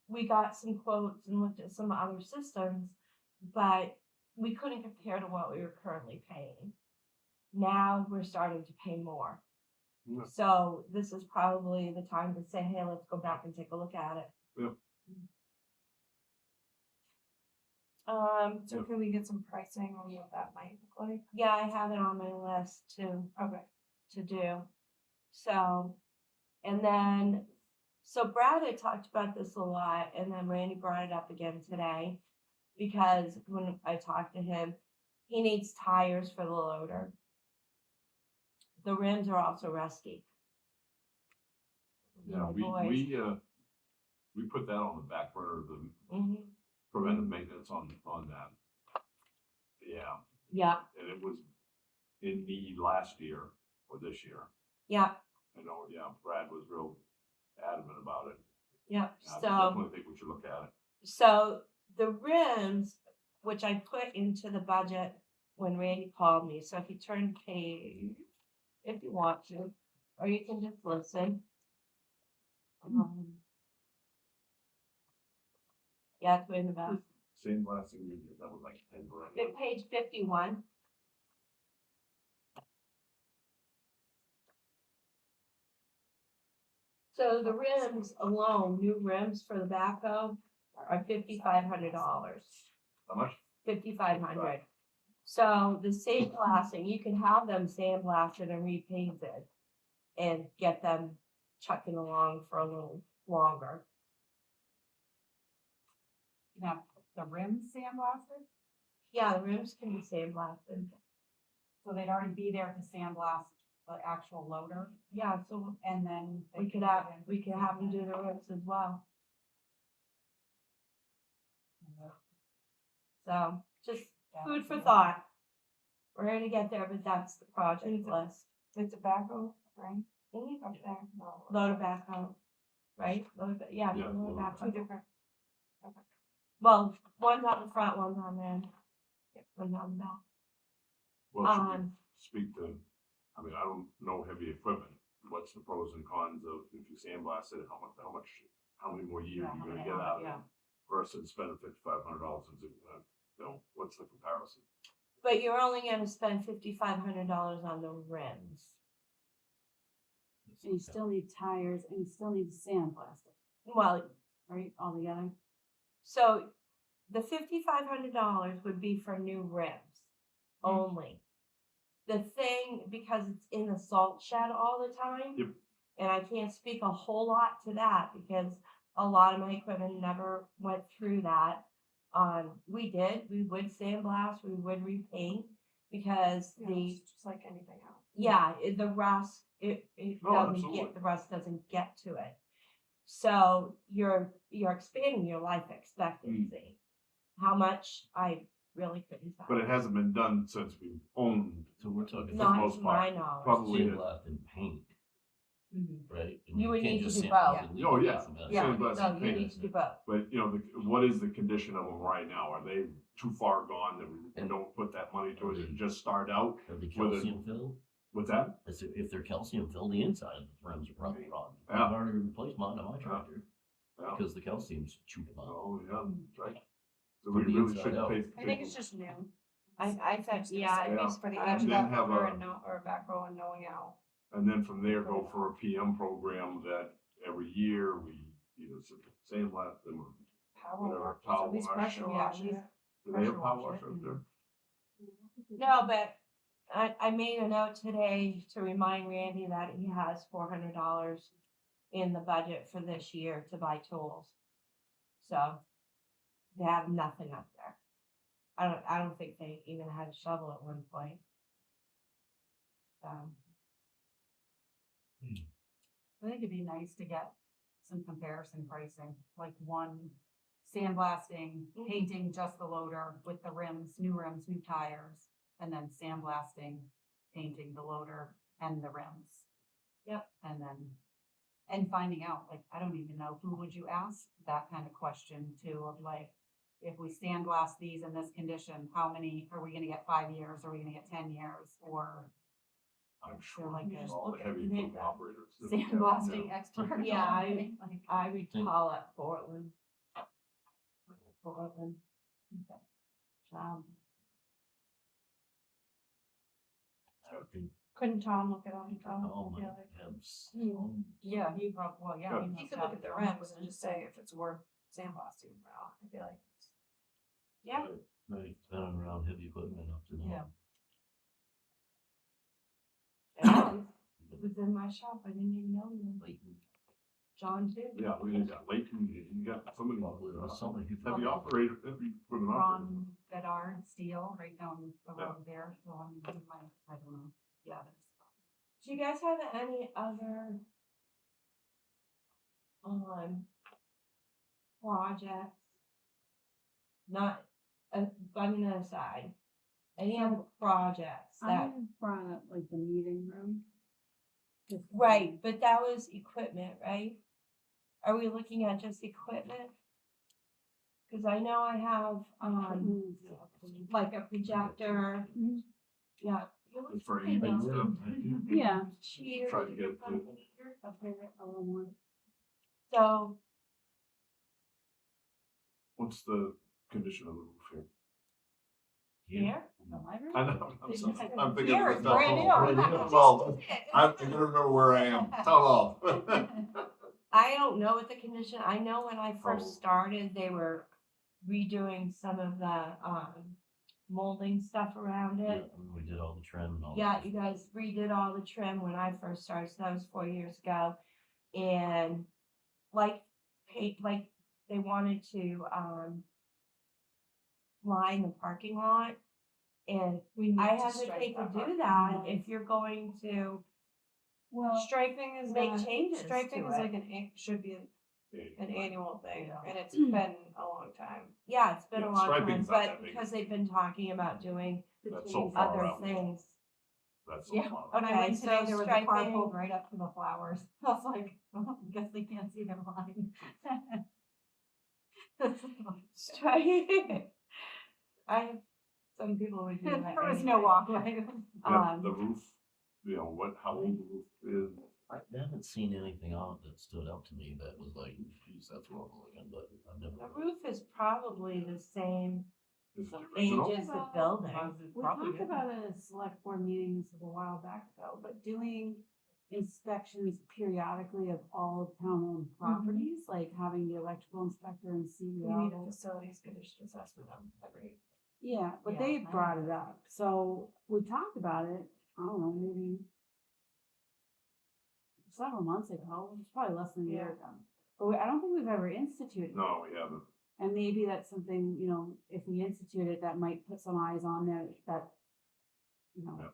S1: we got some quotes and looked at some other systems, but we couldn't compare to what we were currently paying. Now we're starting to pay more.
S3: Yeah.
S1: So this is probably the time to say, hey, let's go back and take a look at it.
S3: Yeah.
S2: So can we get some pricing on what that might look like?
S1: Yeah, I have it on my list
S2: Okay.
S1: to do. So, and then, so Brad had talked about this a lot, and then Randy brought it up again today, because when I talked to him, he needs tires for the loader. The rims are also rusty.
S3: yeah,
S1: My
S3: we put that on the back burner, the
S1: hmm
S3: preventive maintenance on that. Yeah,
S1: Yeah,
S3: and it was in need last year or this year.
S1: yeah,
S3: I know, yeah, Brad was real adamant about it.
S1: yeah.
S3: I
S1: So,
S3: definitely think we should look at it.
S1: so the rims, which I put into the budget when Randy called me. So if you turn page, if you want to, or you can just listen. Yeah, it's way in the back.
S3: Sandblasting, that was like 10 grand.
S1: Page 51. So the rims alone, new rims for the backhoe are $5,500.
S3: How much?
S1: 5,500. So the sandblasting, you can have them sandblasted and repainted and get them chucking along for a little longer.
S5: You can have the rims sandblasted,
S1: Yeah, the rims can be sandblasted.
S5: so they'd already be there to sandblast the actual loader,
S1: Yeah, so
S5: and then. they
S1: we could
S5: can
S1: have,
S5: put in
S1: we could have them do the rims as well. So just food for thought. We're gonna get there, but that's the project list.
S2: It's a backhoe, right?
S1: Mhm.
S2: Up there, no.
S1: Load backhoe, right?
S3: Yeah,
S1: Load
S3: load
S1: backhoe.
S2: Two different,
S1: Well, one's on the front, one's on the end. One's on the back.
S3: Well, should we
S1: Um,
S3: speak to, I mean, I don't know heavy equipment. What's the pros and cons of if you sandblast it, how many more years
S5: Yeah,
S3: you're
S5: how
S3: gonna
S5: many
S3: get
S5: more,
S3: out of
S5: yeah.
S3: it? Versus spending $5,500 and, what's the comparison?
S1: But you're only gonna spend $5,500 on the rims.
S4: And you still need tires and you still need to sandblast it,
S1: Well,
S4: right, all together?
S1: so the $5,500 would be for new rims only. The thing, because it's in the salt shed all the time.
S3: Yep.
S1: And I can't speak a whole lot to that because a lot of my equipment never went through that. We would sandblast, we would repaint because
S2: yeah,
S1: the,
S2: it's just like anything else.
S1: the rust, it
S3: Oh,
S1: doesn't
S3: absolutely.
S1: get, the rust doesn't get to it. So you're expanding your life expectancy. How much, I really couldn't tell.
S3: But it hasn't been done since we owned.
S6: So we're talking.
S1: Not
S3: most
S1: to
S3: part,
S1: my knowledge.
S3: probably is.
S6: Sandblast and paint, right? And
S1: You would
S6: can't
S1: need to
S6: just
S1: do
S6: sandblast
S1: both.
S6: and leave
S3: Oh,
S6: it
S3: yeah.
S6: from that.
S1: Yeah,
S3: Sandblast
S1: no,
S3: and
S1: you
S3: paint.
S1: need to do both.
S3: But, what is the condition of them right now? Are they too far gone that we
S6: And-
S3: don't put that money towards it and just start out
S6: Are they
S3: with a-
S6: calcium filled?
S3: with that?
S6: If they're calcium filled, the inside of the rims are probably rotten.
S3: Yeah.
S6: I've already replaced mine on my tractor
S3: Yeah.
S6: because the calcium's chewing on.
S3: Oh, yeah, that's right. So
S6: From
S3: we
S6: the
S3: really
S6: inside
S3: should
S6: out.
S3: pay.
S2: I think it's just new.
S1: I said, yeah,
S3: Yeah.
S2: It's for the
S1: I-
S2: edge
S3: And then have
S2: backhoe
S3: a-
S2: and no, or backhoe and knowing how.
S3: And then from there, go for a PM program that every year we either sandblast them or
S2: Power
S3: Whatever,
S2: wash,
S3: power
S2: at least
S3: wash.
S2: pressure
S5: Yeah,
S2: wash
S5: at least-
S2: it.
S3: do they have
S5: Pressure
S3: power
S5: wash
S3: wash
S5: it.
S3: up there?
S1: No, but I made a note today to remind Randy that he has $400 in the budget for this year to buy tools. So they have nothing up there. I don't think they even had a shovel at one point. So
S5: I think it'd be nice to get some comparison pricing, like one sandblasting,
S1: Mhm.
S5: painting just the loader with the rims, new tires, and then sandblasting, painting the loader and the rims.
S1: Yep.
S5: And finding out, like, I don't even know, who would you ask that kind of question to, of like, if we sandblast these in this condition, how many, are we gonna get 5 years, are we gonna get 10 years, or
S3: I'm
S5: Or
S3: sure
S5: like
S3: there's
S5: a-
S3: all the heavy
S1: Look at
S3: equipment
S1: that.
S3: operators. that-
S5: sandblasting
S3: Yeah.
S5: expert?
S1: Yeah,
S5: Like,
S1: I would call it Portland. Portland.
S6: I would think
S2: Couldn't Tom look it up? Tom?
S6: all my
S2: Yeah, like-
S6: abs.
S5: Yeah, he probably, well, yeah.
S3: Good.
S5: must
S2: He could
S5: have
S2: look at the
S5: it.
S2: rims and just say if it's worth sandblasting or not. I feel like.
S1: Yeah.
S6: Right, it's been around heavy equipment up to
S5: Yeah.
S6: now.
S1: It was in my shop. I didn't even know you.
S6: Like,
S1: John too.
S3: Yeah, we got Leighton, you got so many
S6: somebody who.
S3: heavy operators, heavy equipment operators.
S5: Ron Bedard Steel, right down the
S3: Yeah.
S5: road there, so I mean, he might, I don't know, yeah,
S1: Do you guys have any other projects? Not bumming aside. Any other projects
S4: I
S1: that
S4: brought up like the meeting room. Just-
S1: right, but that was equipment, right? Are we looking at just equipment? Cause I know I have like a projector.
S4: Mhm.
S1: Yeah.
S3: It's for EV stuff.
S4: Yeah.
S1: Cheers.
S3: Try to get it to-
S4: Up there a little more.
S1: So
S3: What's the condition of the roof here?
S1: Here?
S4: The library?
S3: I know, I'm sorry, I'm thinking
S5: Here,
S3: of
S5: it's
S3: the town
S5: brand
S3: hall.
S5: new.
S3: Well, I'm gonna remember where I am, town hall.
S1: I don't know what the condition, I know when I
S3: Oh.
S1: first started, they were redoing some of the, molding stuff around
S6: Yeah,
S1: it.
S6: we did all the trim and all.
S1: Yeah,
S6: that.
S1: you guys redid all the trim when I first started, so that was 4 years ago. And like, like, they wanted to, line the parking lot. And
S2: We need
S1: I
S2: to
S1: hesitate
S2: strike
S1: to
S2: that
S1: do
S2: part.
S1: that if you're going to
S4: Well,
S2: Striping is
S1: make
S2: not-
S1: changes
S2: Striping
S1: to
S2: is
S1: it.
S2: like should be an annual thing,
S1: Yeah.
S2: and it's been a long time.
S1: Yeah, it's been
S3: Yeah,
S1: a long time,
S3: striping's not
S1: but
S3: that big.
S1: because they've been talking about doing
S3: That's so far
S1: other
S3: out.
S1: things.
S3: That's so
S5: Yeah,
S3: far.
S5: when I
S1: Okay,
S5: went today,
S1: so
S5: there was a car
S1: striping-
S5: pulled right up to the flowers. I was like, oh, I guess they can't see their line.
S1: Strike. Some people would do that.
S5: There was no
S1: anyway.
S5: walkway.
S3: Yeah, the roof, you know, how old the roof is.
S6: I haven't seen anything on it that stood out to me that was like, geez, that's wrong looking, but I've never.
S1: The roof is probably the same
S3: Is it
S1: age
S3: original?
S1: as the building.
S4: we talked about it at select board meetings a while back ago, but doing inspections periodically of all town-owned properties, like having the electrical inspector and see
S2: We need a
S4: all.
S2: facilities condition assessment on every.
S4: Yeah, but
S5: Yeah,
S4: they
S5: I
S4: brought
S5: know.
S4: it up, so we talked about it, I don't know, maybe several months ago, it's probably less than a year ago. But I don't think we've ever instituted.
S3: No, we haven't.
S4: And maybe that's something, you know, if we institute it, that might put some eyes on there that, you know,
S3: Yeah.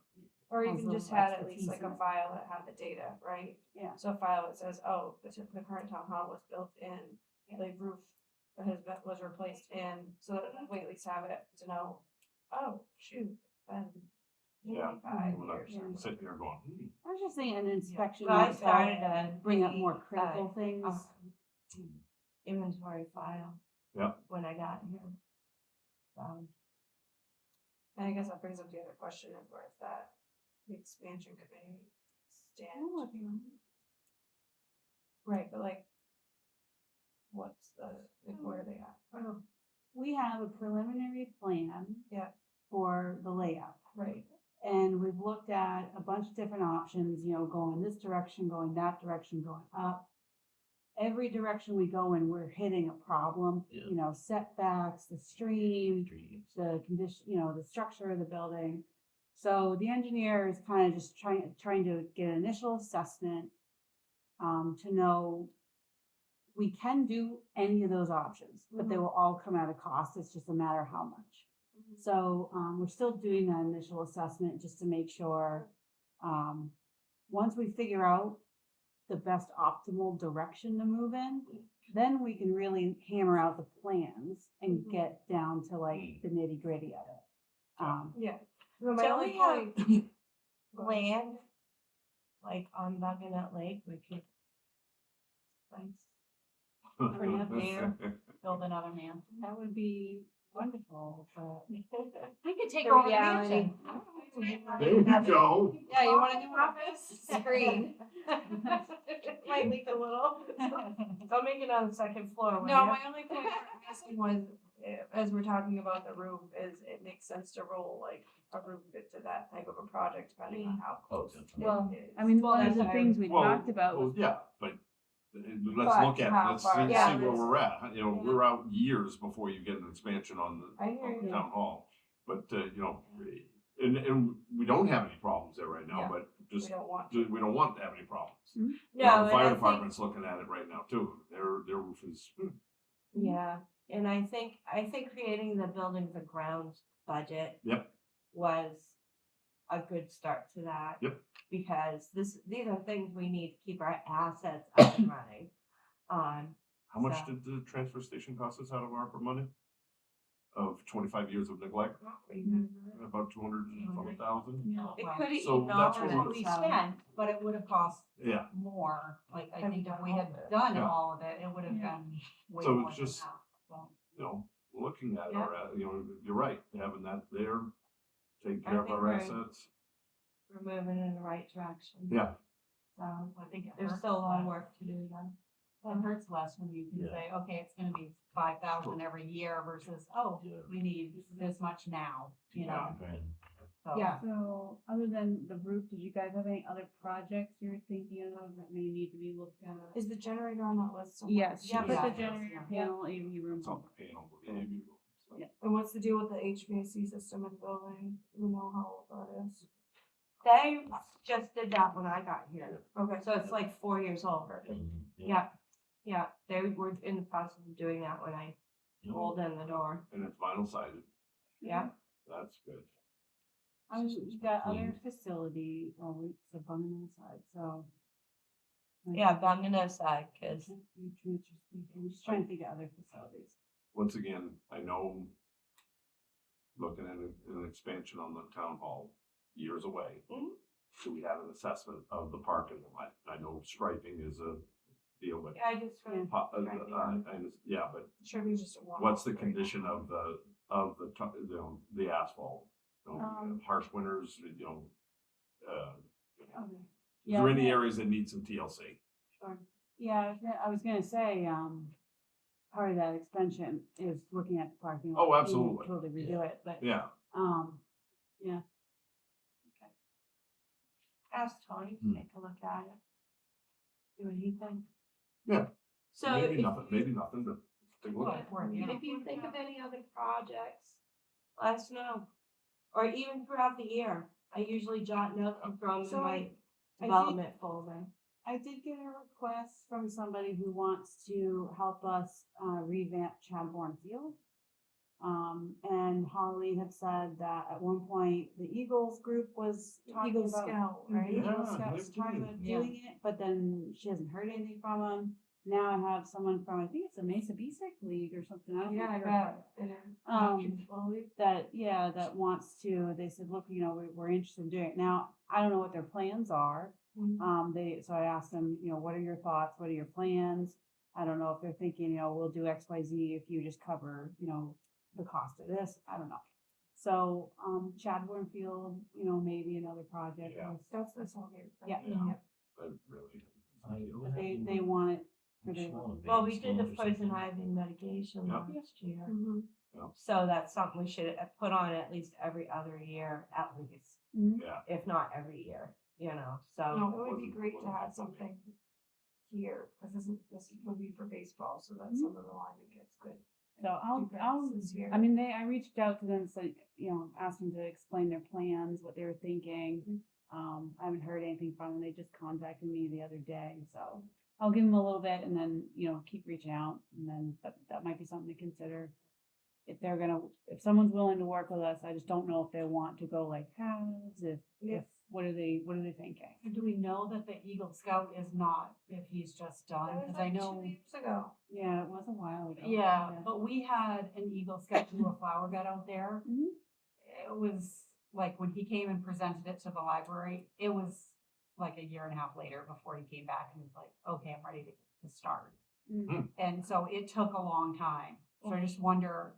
S2: Or
S4: Has
S2: even
S4: a
S2: just
S4: little
S2: had at least
S4: expertise
S2: like
S4: in
S2: a
S4: it.
S2: file that had the data, right?
S4: yeah.
S2: So a file that says, oh, the current town hall was built in, the roof was replaced in, so that we at least have it to know, oh, shoot, then
S3: Yeah.
S2: 25
S3: We're not
S2: years.
S4: Yeah.
S3: sitting here going,
S4: I was just saying an inspection
S1: Well, I
S4: might
S1: started
S4: help
S1: a
S4: bring up
S1: the,
S4: more critical things.
S1: Inventory file.
S3: Yeah.
S1: When I got here.
S2: And I guess that brings up the other question is where is that, the expansion committee stand? Right, but like, what's like, where are they at? Oh,
S4: We have a preliminary plan.
S2: Yeah.
S4: For the layout.
S2: right,
S4: And we've looked at a bunch of different options, you know, going this direction, going that direction, going up. Every direction we go in, we're hitting a problem,
S6: Yeah.
S4: you know, setbacks, the stream,
S6: Streets.
S4: the condition, you know, the structure of the building. So the engineer is kind of just trying to get an initial assessment, to know we can do any of those options, but they will all come at a cost. It's just a matter of how much. So, we're still doing that initial assessment just to make sure, once we figure out the best optimal direction to move in, then we can really hammer out the plans and get down to like the nitty gritty of it.
S2: yeah. No, my
S1: So
S2: only
S1: we have
S2: point.
S1: land, like on Buckingham Lake, we could. Place.
S4: Pretty up there.
S5: Build another man.
S4: That would be wonderful, but.
S5: I could take
S1: The
S5: over the
S1: reality.
S5: mansion.
S3: There you go.
S2: Yeah, you want a new office? Screen. Might leak a little.
S1: Don't make it on the second floor. will
S2: No,
S1: ya?
S2: my only point for asking was, as we're talking about the roof, is it makes sense to roll like a roof bit to that type of a project depending on how
S6: Oh,
S2: close.
S6: definitely.
S4: Well,
S2: it is.
S4: I mean,
S1: Well,
S4: one of
S1: that's
S4: the
S1: what I
S4: things
S1: was-
S4: we talked about was.
S3: Yeah, but let's
S2: But
S3: look at,
S2: how
S3: it. Let's
S2: far-
S3: see
S2: yeah,
S3: where
S2: that's-
S3: we're at. You know,
S2: yeah.
S3: we're out years before you get an expansion on the
S2: I hear
S3: on the
S2: you.
S3: town hall. But, you know, and we don't have any problems there right now,
S2: Yeah.
S3: but
S2: We
S3: just,
S2: don't want.
S3: we don't want to have any problems.
S1: No,
S3: The
S1: and
S3: fire
S1: I think,
S3: department's looking at it right now too. Their roof is,
S1: yeah, and I think creating the buildings and grounds budget.
S3: Yep.
S1: Was a good start to that.
S3: Yep.
S1: Because these are things we need to keep our assets up and running.
S3: how much
S1: So-
S3: did the transfer station cost us out of ARPA money? Of 25 years of neglect, about 200,000.
S5: No,
S1: It
S5: well,
S1: could have
S3: So
S1: eaten
S3: that's
S1: all
S3: what
S1: of
S3: we're-
S1: it.
S5: we
S1: so-
S5: spent, but it would have cost
S3: Yeah,
S5: more. Like, I
S2: Have
S5: think
S2: you
S5: if
S2: done
S5: we
S2: all
S5: had
S2: of it?
S5: done
S3: Yeah.
S5: all of it, it would have
S2: Yeah.
S5: been way
S3: So
S5: more
S3: it's
S5: than
S3: just-
S5: that. So,
S3: you know, looking at
S1: Yeah.
S3: our, you know, you're right, having that there, taking
S1: I
S3: care of
S1: think
S3: our
S1: we're-
S3: assets.
S1: We're moving in the right direction.
S3: Yeah,
S1: So
S5: I think it
S1: there's
S5: hurts
S1: still a lot of
S5: less.
S1: work to do though.
S5: It hurts less when you can
S6: Yeah.
S5: say, okay, it's gonna be 5,000 every year versus, oh,
S6: Yeah.
S5: we need this much now, you know?
S6: And
S5: So,
S2: Yeah.
S4: So, other than the roof, did you guys have any other projects you're thinking of that may need to be looked at?
S2: Is the generator on that list? somewhere?
S4: Yes, she
S5: Yeah,
S4: put the
S5: yeah.
S4: generator
S5: Yeah.
S4: panel, AV room.
S3: It's on the panel, the AV room, so.
S4: Yeah.
S2: And what's the deal with the HVAC system in the building? We know how old that is.
S1: They just did that when I got here,
S2: Okay.
S1: so it's like 4 years old. Yeah, yeah, they were in the process of doing that when I rolled in the door.
S3: And it's vinyl sided,
S1: Yeah,
S3: that's good.
S4: You got other
S6: Clean.
S4: facility, oh, it's the bungalow side, so.
S1: yeah, Bungalow side, cause
S4: I'm just trying to think of other facilities.
S3: Once again, I know looking at an expansion on the town hall years away.
S1: Mhm.
S3: So we had an assessment of the parking lot. I know striping is a deal, but,
S1: yeah, I just.
S4: Yeah.
S3: yeah, but
S2: Should be just a one.
S3: what's the condition of the asphalt? You know, harsh winters, you know,
S4: Okay.
S3: is
S4: Yeah,
S3: there any
S4: yeah.
S3: areas that need some TLC?
S4: Yeah, I was gonna say, part of that expansion is looking at the parking lot.
S3: Oh,
S4: We won't
S3: absolutely.
S4: Totally redo it, but,
S3: Yeah,
S4: yeah.
S1: Ask Tony to take a look at it. See what he thinks.
S3: Yeah.
S1: So
S3: maybe
S1: if
S3: nothing,
S1: you-
S3: maybe nothing, but take a look at it.
S1: If you think of any other projects, let us know. Or even throughout the year, I usually jot notes and throw them in
S4: So
S1: my
S4: I did-
S1: development folder.
S4: I did get a request from somebody who wants to help us revamp Chadbourne Field. And Holly had said that at one point the Eagles group was talking
S2: Eagle
S4: about
S2: Scout,
S4: Mhm,
S2: right?
S4: Eagle
S3: Yeah,
S4: Scout was
S3: they're
S4: talking
S3: doing
S4: about
S5: it. Yeah.
S4: doing it, but then she hasn't heard anything from them. Now I have someone from, I think it's the Mesa Basic League or something. I don't
S2: Yeah, I
S4: know.
S2: bet it is.
S4: That wants to, they said, look, we're interested in doing it. Now, I don't know what their plans are.
S2: Mhm.
S4: So I asked them, what are your thoughts? What are your plans? I don't know if they're thinking, we'll do XYZ if you just cover, the cost of this. I don't know. So, Chadbourne Field, maybe another project.
S3: Yeah.
S2: That's this one here.
S4: Yeah.
S3: Yeah. That really.
S4: But they want it for the,
S1: Well, we did the poison ivy mitigation
S3: Yeah.
S1: last year.
S2: Mhm.
S1: So that's something we should put on at least every other year, at least,
S3: Yeah,
S1: if not every year, so.
S2: No, it would be great to have something here, because this would be for baseball, so that some of the linemen gets good.
S4: so I'll,
S2: practices here.
S4: I mean, I reached out to them, so, asked them to explain their plans, what they were thinking. I haven't heard anything from them. They just contacted me the other day, so I'll give them a little bit and then, keep reaching out. And then that might be something to consider. If someone's willing to work with us, I just don't know if they want to go like halves, what are they thinking?
S5: Do we know that the Eagle Scout is not, if he's just done?
S2: That was
S5: Because I
S2: like
S5: know.
S2: 2 years ago.
S4: Yeah, it was a while ago.
S5: Yeah, but we had an Eagle Scout do a flower bed out there.
S4: Mhm.
S5: It was like when he came and presented it to the library, it was like a year and a half later before he came back and was like, okay, I'm ready to start.
S4: Mhm.
S5: And so it took a long time. So I just wonder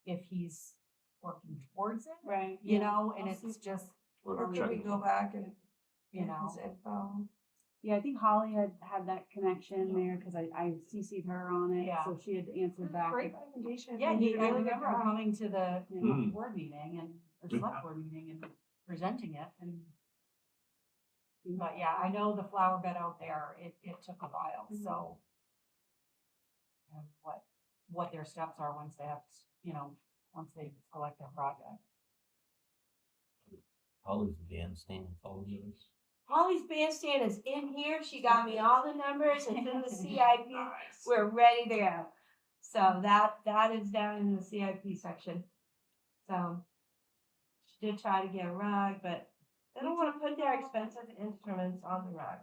S5: if he's working towards it,
S4: Right.
S5: you
S4: yeah.
S5: know, and
S2: I'll
S5: it's
S2: see.
S5: just,
S2: Or could we go back and
S5: you
S2: get
S5: know,
S2: his info?
S4: Yeah, I think Holly had that connection there because I CC'd her on it,
S5: Yeah.
S4: so she had answered back.
S2: Great presentation.
S5: yeah,
S2: You did a
S5: I
S2: really good
S5: remember him
S2: job.
S5: coming to the
S3: Hmm.
S5: board meeting and, or select board meeting and presenting it and. But yeah, I know the flower bed out there, it took a while, so. And what their steps are once they have, once they select their project.
S6: Holly's bandstand following us.
S1: Holly's bandstand is in here. She got me all the numbers. It's in the CIP.
S3: nice.
S1: We're ready to go. So that is down in the CIP section. So she did try to get a rug, but they don't want to put their expensive instruments on the rug.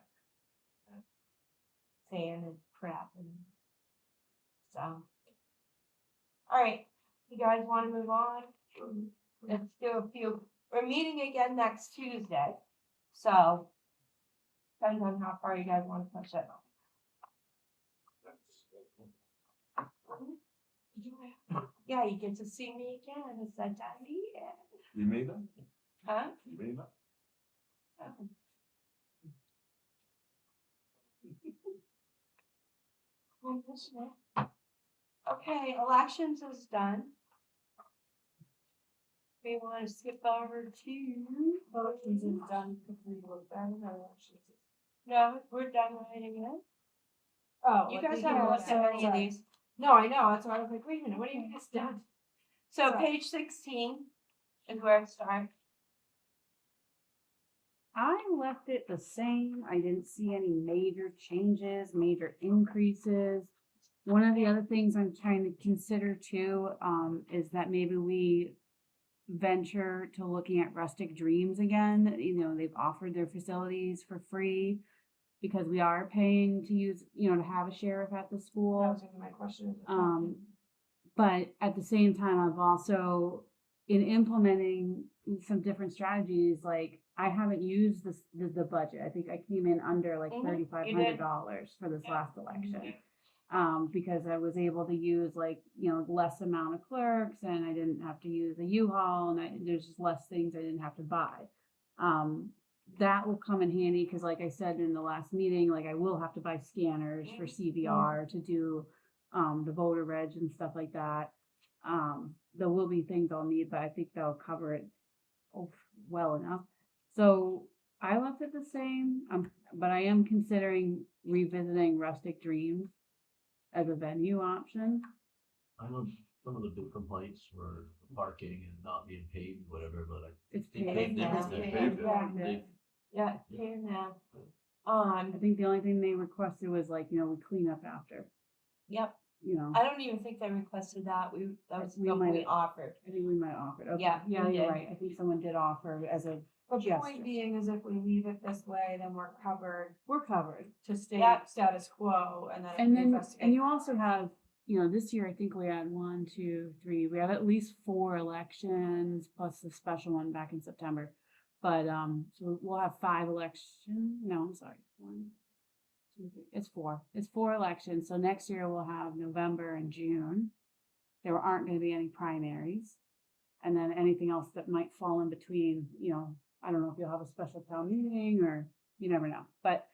S1: Sand and crap and so. All right, you guys want to move on? Let's do a few. We're meeting again next Tuesday, so depends on how far you guys want to push it. Yeah, you get to see me again. It's that time of year.
S3: You made that?
S1: Huh?
S3: You made that?
S1: Oh. Well, this one. Okay. Okay, elections is done. We wanna skip over to,
S2: Elections is done, because we looked at it, elections is.
S1: no, we're done writing it.
S2: Oh.
S1: You
S2: like
S1: guys
S2: we
S1: haven't
S2: do
S1: looked
S2: that.
S1: at any of
S2: Sorry.
S1: these.
S2: No, I know, that's why I was like, wait a minute, what do you mean it's done?
S1: So
S2: Sorry.
S1: page 16 is where it starts.
S4: I left it the same. I didn't see any major changes, major increases. One of the other things I'm trying to consider too, is that maybe we venture to looking at Rustic Dreams again. You know, they've offered their facilities for free because we are paying to use, you know, to have a sheriff at the
S2: That
S4: school.
S2: was gonna be my question.
S4: But at the same time, I've also, in implementing some different strategies, like I haven't used the budget. I think I came in under like
S1: Mhm, you did.
S4: $3,500 for this last election. Because I was able to use like, you know, less amount of clerks and I didn't have to use a U-Haul and there's just less things I didn't have to buy. That will come in handy because like I said in the last meeting, like I will have to buy scanners for CVR to do the voter reg and stuff like that. There will be things I'll need, but I think they'll cover it well enough. So I left it the same, but I am considering revisiting Rustic Dreams as a venue option.
S6: I know some of the big complaints were parking and not being paid, whatever, but
S4: It's
S6: they
S4: paid
S6: paved
S1: now.
S6: everything.
S3: Paved it.
S1: Yeah.
S6: They-
S1: Yeah, it's here now.
S4: I think the only thing they requested was like, you know, we clean up after,
S1: Yep,
S4: you know.
S1: I don't even think they requested that, that was
S4: We
S1: something
S4: might
S1: we
S4: have-
S1: offered.
S4: I think we might offer it. Okay.
S1: Yeah,
S4: Yeah,
S1: we
S4: you're
S1: did.
S4: right. I think someone did offer as a,
S2: The
S4: gesture.
S2: point being is if we leave it this way, then we're covered
S4: we're covered.
S2: to stay
S1: Yep.
S2: status quo, and then if
S4: And
S2: we
S4: then,
S2: investigate.
S4: and you also have, you know, this year I think we had 1, 2, 3, we had at least 4 elections plus the special one back in September. But, so we'll have 5 elections. No, I'm sorry. 1, 2, 3. It's 4. It's 4 elections. So next year we'll have November and June. There aren't going to be any primaries. And then anything else that might fall in between, you know, I don't know if you'll have a special town meeting or you never know. But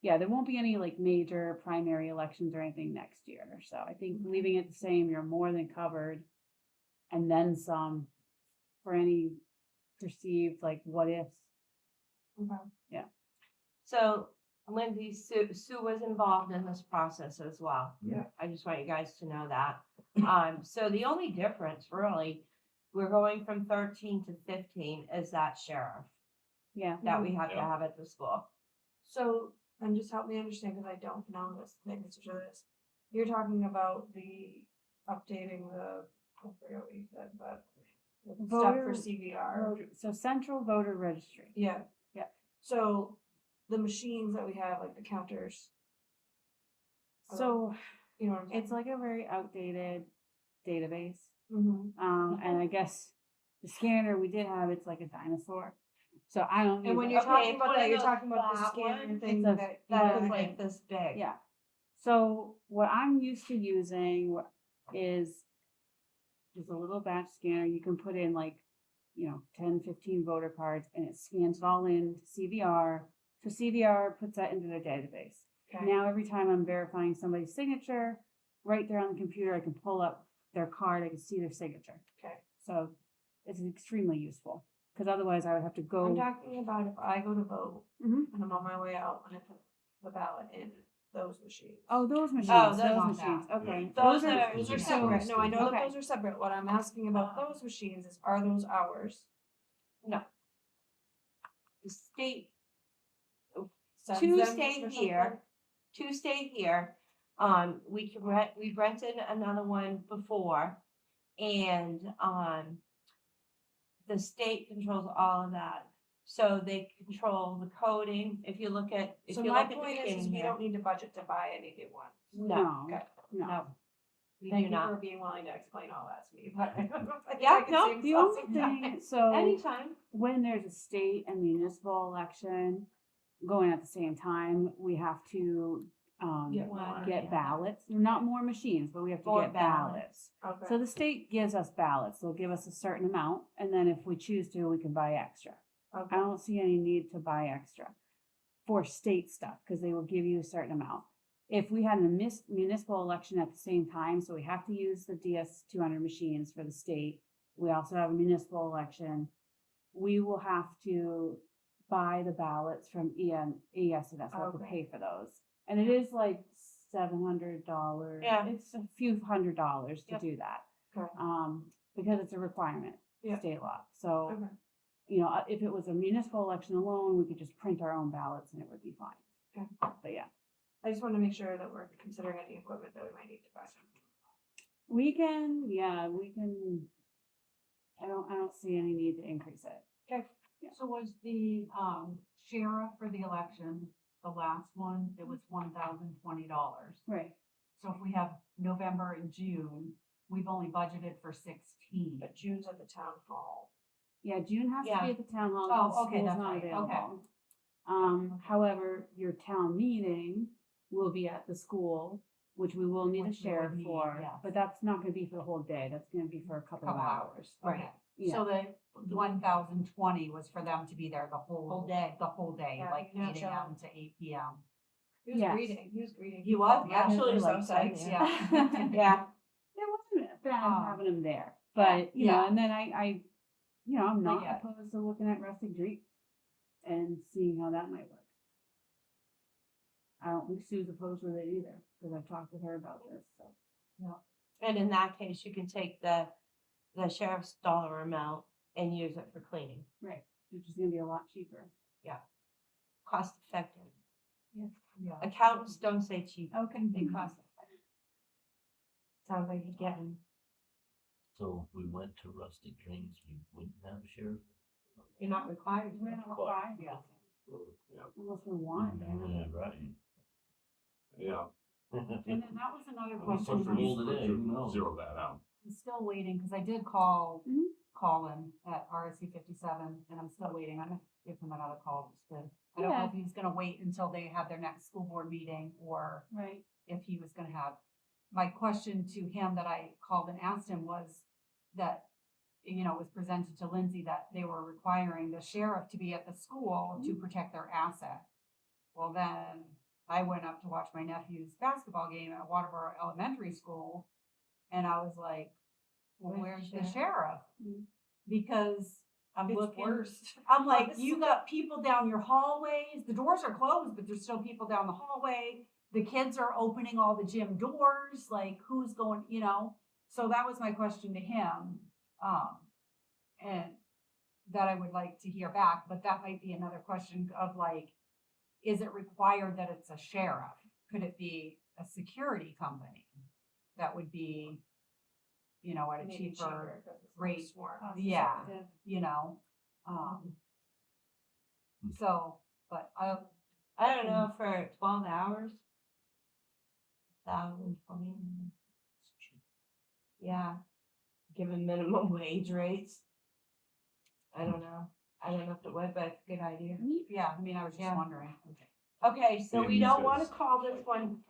S4: yeah, there won't be any like major primary elections or anything next year. So I think leaving it the same, you're more than covered. And then some for any perceived like what ifs.
S2: Okay.
S1: So Lindsay, Sue was involved in this process as well.
S2: Yeah.
S1: I just want you guys to know that. So the only difference really, we're going from 13 to 15 is that sheriff
S4: Yeah.
S1: that we have to
S3: Yeah.
S1: have at the school.
S2: So, and just help me understand, because I don't know this, the answer to this. You're talking about the updating the, I forget what you said, but the stuff
S4: Voter-
S2: for CVR.
S4: So central voter registry.
S2: Yeah.
S4: Yeah.
S2: So the machines that we have, like the counters,
S4: So
S2: you know what I'm saying?
S4: it's like a very outdated database.
S2: Mm-hmm.
S4: And I guess the scanner we did have, it's like a dinosaur. So I don't.
S2: And
S4: use
S2: when
S4: it.
S2: you're
S1: Okay,
S2: talking
S1: it's
S2: about
S1: one
S2: that,
S1: of
S2: you're
S1: those
S2: talking about the
S1: flat
S2: scanner
S1: ones.
S2: thing
S4: It's a-
S2: that.
S1: That
S2: you
S1: is
S2: put
S1: like
S2: in.
S1: this big.
S4: Yeah. So what I'm used to using is just a little batch scanner. You can put in like, you know, 10, 15 voter cards and it scans it all in to CVR. So CVR puts that into their database.
S2: Okay.
S4: Now every time I'm verifying somebody's signature, right there on the computer, I can pull up their card, I can see their signature.
S2: Okay.
S4: So it's extremely useful. Because otherwise I would have to go.
S2: I'm talking about if I go to vote
S4: Mhm.
S2: and I'm on my way out and I put the ballot in those machines.
S4: Oh, those machines.
S1: those
S4: those
S5: not
S4: machines.
S5: that.
S4: Okay.
S1: Those are-
S2: Those are
S6: so-
S2: separate. No, I know
S4: Okay.
S2: that those are separate. What I'm asking about those machines is, are those ours?
S1: The state,
S2: Sends
S1: two
S2: them
S1: stay
S2: special
S1: here.
S2: code?
S1: Two stay here. We've rented another one before. And, the state controls all of that. So they control the coding. If you look at, if
S2: So
S1: you
S2: my
S1: look at the
S2: point is
S1: beginning
S2: we
S1: here.
S2: don't need to budget to buy any new ones.
S1: No,
S2: Okay.
S4: No.
S1: no. We
S2: Thank
S1: do
S2: you
S1: not.
S2: for being willing to explain all that to me. But
S1: Yeah,
S2: I could
S1: no,
S2: save
S4: The
S2: some
S4: only
S2: time.
S4: thing, so
S1: Anytime.
S4: when there's a state and municipal election going at the same time, we have to
S2: Get one,
S4: get
S1: yeah.
S4: ballots. Not more machines, but we have to
S1: More
S4: get
S1: ballots.
S4: ballots.
S2: Okay.
S4: So the state gives us ballots. They'll give us a certain amount, and then if we choose to, we can buy extra.
S2: Okay.
S4: I don't see any need to buy extra for state stuff because they will give you a certain amount. if we had a municipal election at the same time, so we have to use the DS 200 machines for the state. We also have a municipal election. We will have to buy the ballots from ES, so that's what to
S2: Okay.
S4: pay for those. And it is like $700.
S1: Yeah.
S4: It's a few $100s to
S1: Yep.
S4: do that.
S2: Okay.
S4: Because it's a requirement,
S2: Yeah.
S4: state law. So,
S2: Okay.
S4: you know, if it was a municipal election alone, we could just print our own ballots and it would be fine.
S2: Okay.
S4: But yeah,
S2: I just want to make sure that we're considering any equipment that we might need to buy.
S4: we can, I don't see any need to increase it.
S5: So was the, sheriff for the election, the last one, it was $1,020.
S4: Right.
S5: So if we have November and June, we've only budgeted for 16.
S2: But June's at the town hall.
S4: Yeah, June has to
S1: Yeah.
S4: be at the town hall.
S5: Oh,
S4: because
S5: okay,
S4: school's
S5: that's
S4: not
S5: right, okay.
S4: available. However, your town meeting will be at the school, which we will need a
S5: Which we would
S4: sheriff
S5: need,
S4: for,
S5: yes.
S4: but that's not gonna be for the whole day. That's gonna be for a couple of
S5: Couple
S4: hours.
S5: Right.
S4: Yeah.
S5: So the 1,020 was for them to be there the whole
S1: day.
S5: The whole day,
S2: Yeah,
S5: like
S2: yeah.
S5: 8 AM to 8 PM.
S2: He was
S4: Yes.
S2: greeting. He was greeting.
S5: He was,
S2: people.
S5: actually,
S2: He was
S1: like,
S2: so psyched.
S5: Yeah.
S1: Yeah,
S4: It wasn't bad
S5: Um,
S4: having him there, but, you know,
S5: yeah.
S4: and then I, you know, I'm
S5: But
S4: not
S5: yeah.
S4: opposed to looking at rustic drinks and seeing how that might work. I don't think Sue's opposed with it either, because I've talked with her about this, so.
S1: and in that case, you can take the sheriff's dollar amount and use it for cleaning,
S4: Right. Which is gonna be a lot cheaper.
S1: cost effective.
S5: Yeah.
S1: Accountants don't say cheap,
S4: Okay.
S1: they cost effective. Sounds like you're getting,
S6: So if we went to rustic drains, we wouldn't have a sheriff?
S1: you're not required to.
S4: We're not required,
S5: Yeah.
S3: Yeah,
S4: unless we want it.
S6: Yeah, right.
S3: yeah.
S5: And then that was another
S6: Well,
S5: question.
S6: so for me today, who knows?
S3: Zero that out.
S5: I'm still waiting, because I did call
S4: Mhm.
S5: Colin at RSC 57, and I'm still waiting. I'm gonna give him another call just to, I don't know
S4: Yeah.
S5: if he's gonna wait until they have their next school board meeting, or
S4: Right.
S5: if he was gonna have. My question to him that I called and asked him was that, you know, it was presented to Lindsay that they were requiring the sheriff to be at the school to protect their asset. Well, then I went up to watch my nephew's basketball game at Waterboro Elementary School, and I was like, well, where's the sheriff?
S4: Mhm.
S5: Because I'm
S2: It's
S5: looking.
S2: worst.
S5: I'm like, you got people down your hallways, the doors are closed, but there's still people down the hallway. The kids are opening all the gym doors, like who's going, you know? So that was my question to him. And that I would like to hear back, but that might be another question of like, is it required that it's a sheriff? Could it be a security company? That would be, you know, at a
S2: Maybe
S5: cheaper,
S2: 'cause it's
S5: rate.
S2: less sworn.
S5: Yeah.
S4: Effective.
S5: you know? So, but
S1: I don't know, for 12 hours. 1,020. Yeah, given minimum wage rates. I don't know. I don't know if it would, but it's a good idea.
S5: yeah, I mean, I was just
S1: Yeah.
S5: wondering.
S1: Okay, so
S3: And
S1: we
S3: these
S1: don't wanna
S3: guys-
S1: call this one,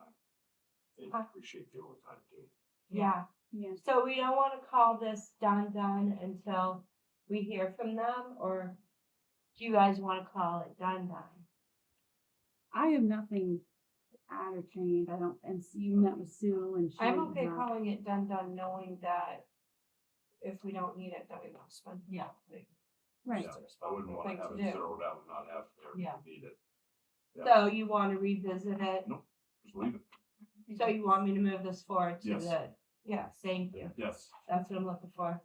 S3: They appreciate the overtime too.
S1: yeah,
S4: Yeah.
S1: so we don't wanna call this done until we hear from them, or do you guys wanna call it done?
S4: I have nothing to add or change. I don't, and you met with Sue and she.
S2: I'm okay
S4: her-
S2: calling it done, knowing that if we don't need it, then we won't spend.
S5: Yeah.
S2: Like,
S4: Right.
S2: it's a
S3: I wouldn't
S2: responsible
S3: wanna
S2: thing
S3: have
S2: to
S3: it
S2: do.
S3: zeroed out and not have there
S5: Yeah.
S3: if we need it.
S1: So you wanna revisit it?
S3: Just leave it.
S1: So you want me to move this forward to
S3: Yes.
S1: the,
S2: Yes.
S1: thank you,
S3: Yes,
S1: that's what I'm looking for.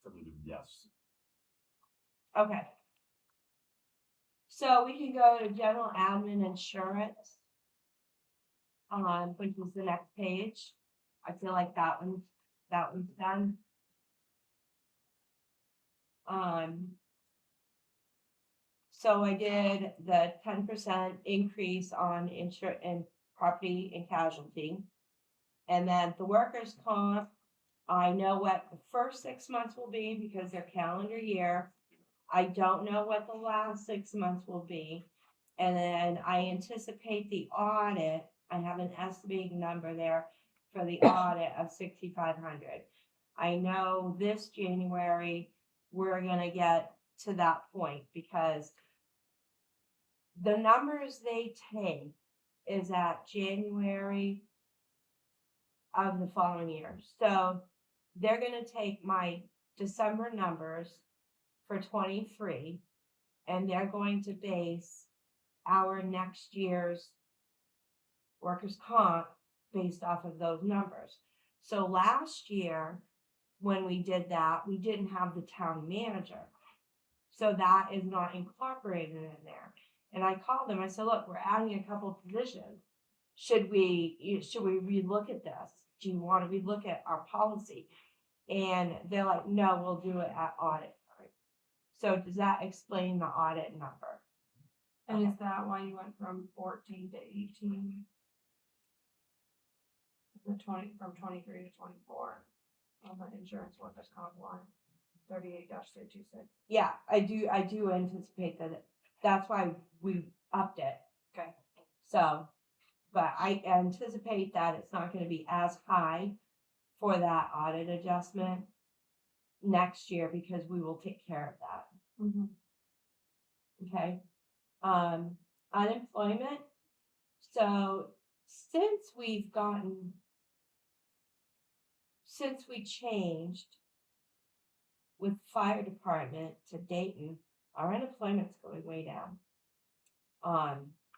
S3: affirmative, yes.
S1: Okay. So we can go to general admin insurance. Which is the next page. I feel like that one's done. So I did the 10% increase on and property and casualty. And then the workers' comp, I know what the first 6 months will be because they're calendar year. I don't know what the last 6 months will be. And then I anticipate the audit, I have an estimated number there for the audit of 6,500. I know this January, we're gonna get to that point because the numbers they take is at January of the following year. So they're gonna take my December numbers for 23, and they're going to base our next year's workers' comp based off of those numbers. So last year, when we did that, we didn't have the town manager. So that is not incorporated in there. And I called them, I said, look, we're adding a couple of positions. Should we relook at this? Do you want to relook at our policy? And they're like, no, we'll do it at audit time. So does that explain the audit number?
S2: And is that why you went from 14 to 18? From 23 to 24 on the insurance workers' comp line, 38-326.
S1: Yeah, I do anticipate that that's why we upped it.
S2: Okay.
S1: So, but I anticipate that it's not gonna be as high for that audit adjustment next year because we will take care of that,
S2: Mm-hmm.
S1: okay? Unemployment, so since we changed with fire department to Dayton, our unemployment's going way down.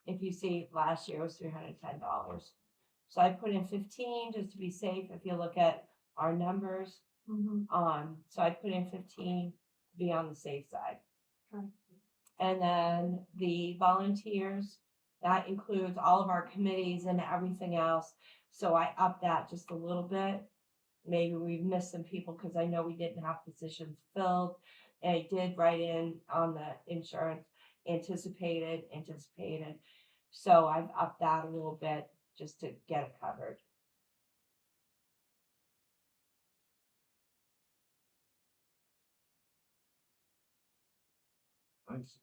S1: If you see, last year was $310. So I put in 15 just to be safe. If you look at our numbers,
S2: Mm-hmm.
S1: so I put in 15 to be on the safe side.
S2: Okay.
S1: And then the volunteers, that includes all of our committees and everything else. So I upped that just a little bit. Maybe we missed some people because I know we didn't have positions filled. And I did write in on the insurance, anticipated. So I've upped that a little bit just to get it covered.
S3: Nice.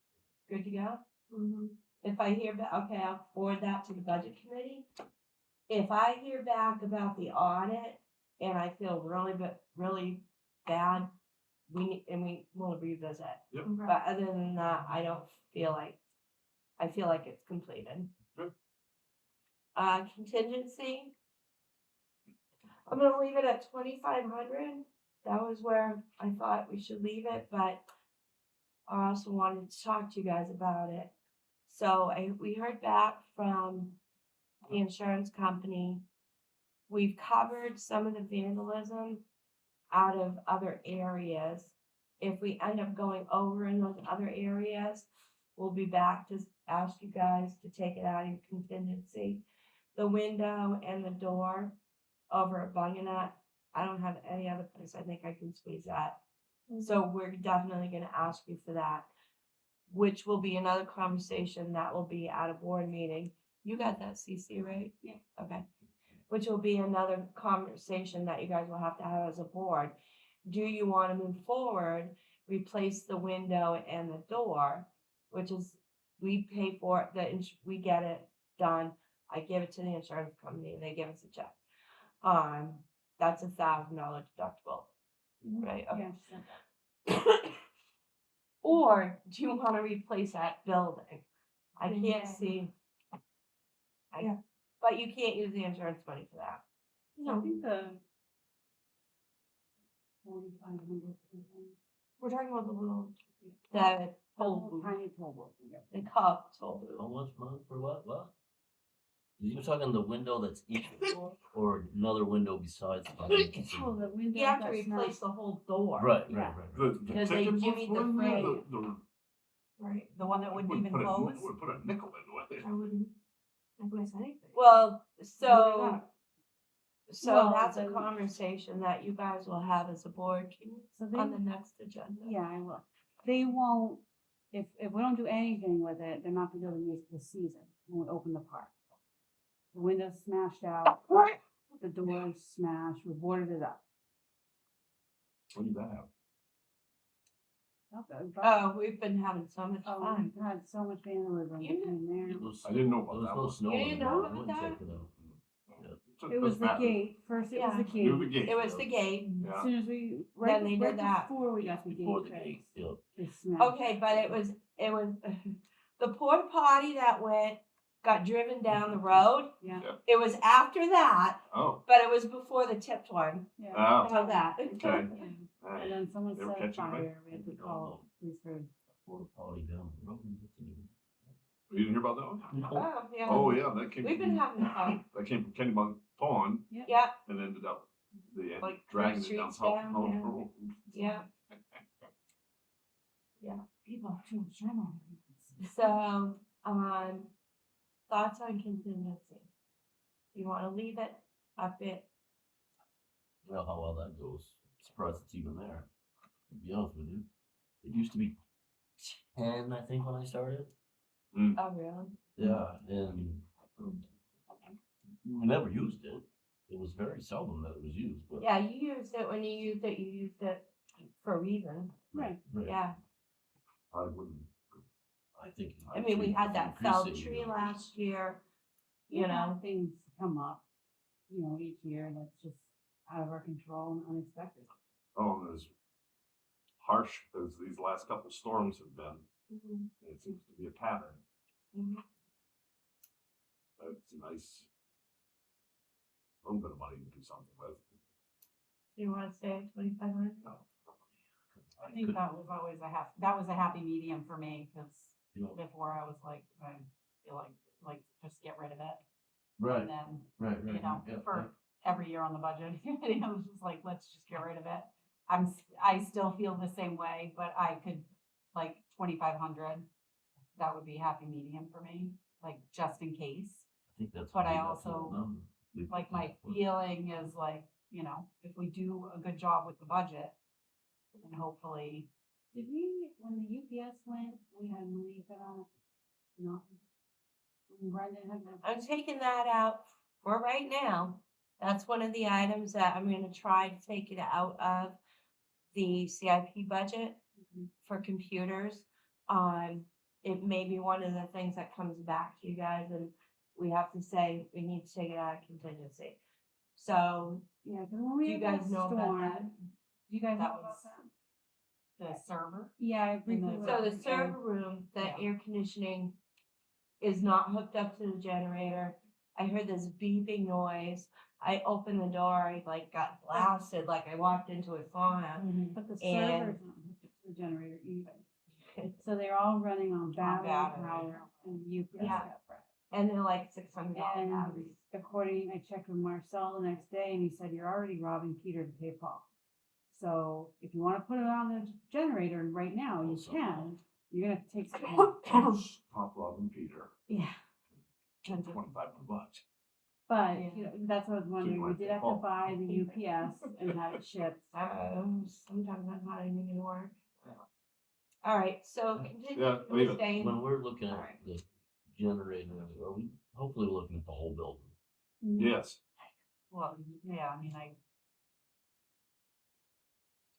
S1: Good to go?
S2: Mm-hmm.
S1: If I hear back, okay, I'll forward that to the budget committee. If I hear back about the audit and I feel really bad, we will revisit.
S3: Yep.
S1: But other than that, I feel like it's completed.
S3: Good.
S1: Contingency. I'm gonna leave it at 2,500. That was where I thought we should leave it, but I also wanted to talk to you guys about it. So we heard back from the insurance company. We've covered some of the vandalism out of other areas. If we end up going over in those other areas, we'll be back to ask you guys to take it out of your contingency. The window and the door over at Bunganut, I don't have any other place I think I can squeeze that. So we're definitely gonna ask you for that, which will be another conversation that will be at a board meeting. You got that, CC, right?
S4: Yeah.
S1: Okay. Which will be another conversation that you guys will have to have as a board. Do you wanna move forward, replace the window and the door, which is, we pay for it, we get it done. I give it to the insurance company and they give us a check. That's $1,000 deductible, right? Okay.
S4: Yeah, she said that.
S1: Or do you want to replace that building? I can't
S2: Yeah.
S1: see.
S2: Yeah.
S1: But you can't use the insurance money for that.
S4: I think the 4,500.
S2: We're talking about the little.
S1: The toll
S4: Oh,
S1: booth.
S4: tiny toll booth. Yeah.
S1: They call it the toll
S6: How
S1: booth.
S6: much money for what? You're talking the window that's each door or another window besides the
S4: Oh, the window.
S1: You have to
S4: that's
S1: replace the whole door.
S6: Right.
S3: The
S1: Because they
S3: ticket
S1: jimmied
S3: booth
S1: the
S3: one, there,
S1: frame.
S2: Right.
S5: The one that wouldn't even
S3: put
S5: close?
S3: would put a nickel into it.
S2: I wouldn't replace anything.
S1: Well,
S2: What
S1: so
S4: Well,
S1: that's a
S4: then-
S1: conversation that you guys will have as a board
S4: So they,
S1: on the next agenda.
S4: yeah, I will. They won't, if we don't do anything with it, they're not gonna be able to use it this season when we open the park. The window's smashed out, the door's smashed, we boarded it up.
S3: What do you have?
S4: Okay,
S1: Oh, we've been having so much
S4: Oh,
S1: fun.
S4: we had so much vandalism
S1: You
S4: in there.
S3: I didn't know about
S6: There was
S3: that
S6: no
S3: one.
S6: snow.
S1: You
S6: on
S1: didn't
S6: it.
S1: know
S6: I
S1: about
S6: went and
S1: that?
S6: checked it out.
S4: It was the gate, first it was the
S3: You
S4: gate.
S3: the gate.
S1: It was the gate.
S4: As
S3: Yeah.
S4: soon as we,
S1: Then
S4: right,
S1: they did
S4: right
S1: that.
S4: before we got the
S6: Before the
S4: gate
S6: gate,
S4: fixed,
S6: yeah.
S4: they smashed.
S1: Okay, but it was the porta potty that got driven down the road.
S4: Yeah.
S3: Yeah.
S1: It was after that,
S3: Oh,
S1: but it was before the tipped one.
S4: Yeah.
S3: oh,
S1: How's that?
S3: okay.
S4: Yeah.
S3: Alright.
S4: And then someone
S3: They were
S4: set a
S3: catching me.
S4: fire, we had to call police for.
S6: Porta potty down the road.
S3: You didn't hear about that one?
S1: Oh, yeah.
S3: Oh, yeah, that came.
S1: We've been having fun.
S3: That came from Kennybunk Pond
S1: Yeah,
S3: and ended up, they ended
S1: Like
S3: dragging
S1: three
S3: it down
S1: streets
S3: South
S1: down,
S3: Pond
S1: yeah.
S3: Road.
S1: yeah.
S5: People have too much time on their hands.
S1: So, thoughts on contingency? You wanna leave it, up it?
S6: Well, how well that goes, surprised it's even there, to be honest with you. It used to be 10, I think, when I started.
S1: Oh, really?
S6: Yeah, and we never used it. It was very seldom that it was used, but.
S1: Yeah, you used it when you used it for a reason.
S4: Right.
S1: Yeah,
S3: I wouldn't.
S6: I think.
S1: I mean, we had that
S6: increase
S1: felled
S6: it,
S1: tree
S6: you know.
S1: last year,
S4: We
S1: you
S4: have
S1: know,
S4: things come up, each year that's just out of our control and unexpected.
S3: Oh, and as harsh as these last couple storms have been, it seems to be a pattern.
S1: Mhm.
S3: That's a nice little bit of money to do something with.
S1: Do you wanna stay at 2,500?
S5: I think that was always that was a happy medium for me, cause
S6: Yeah.
S5: before I was like, I feel like just get rid of it.
S6: Right,
S5: And then,
S6: right,
S5: you
S6: right.
S5: know,
S6: yeah,
S5: for every year on the budget, I was just like, let's just get rid of it. I still feel the same way, but I could, like, 2,500, that would be happy medium for me, like, just in case.
S6: I think that's.
S5: But
S6: a
S5: I
S6: good
S5: also,
S6: estimate number. We put
S5: Like, my
S6: that for-
S5: feeling is like, if we do a good job with the budget, and hopefully,
S4: Did we, when the UPS went, we had money for that? No. When Brendan had.
S1: I'm taking that out for right now. That's one of the items that I'm gonna try to take it out of the CIP budget
S4: Mhm.
S1: for computers. It may be one of the things that comes back to you guys and we have to say, we need to take it out of contingency. So,
S4: Yeah, cause when we
S1: do you
S4: had that
S1: guys know about
S4: storm,
S1: that?
S4: do you guys know
S5: That
S4: about
S5: was-
S4: that?
S5: the server,
S4: Yeah, I briefly.
S5: the-
S1: So the
S4: read it,
S1: server room, the
S5: Yeah.
S1: air conditioning is not hooked up to the generator. I heard this beeping noise. I opened the door, I like got blasted, like I walked into a sauna.
S4: But the
S1: And-
S4: server's not hooked up to the generator either. So they're all running on battery
S5: battery.
S4: power and UPS.
S1: Yeah.
S4: separate.
S1: And they're like $600
S4: And
S1: batteries.
S4: according, I checked with Marcel the next day and he said, you're already robbing Peter to pay Paul. So if you wanna put it on the generator right now, you
S6: Also-
S4: can, you're gonna have to take some.
S3: Top Robin Peter,
S1: Yeah.
S3: $2,500.
S4: But,
S5: Yeah.
S4: that's what I was wondering, we
S3: like
S4: did
S3: the
S4: have to
S3: Paul.
S4: buy the UPS and have it shipped.
S1: Sometimes that's not even gonna work. All right, so continue.
S3: Yeah, leave it.
S1: staying-
S6: When we're looking at
S1: Alright.
S6: the generator, are we, hopefully we're looking at the whole building.
S3: Yes,
S5: well, yeah, I mean, to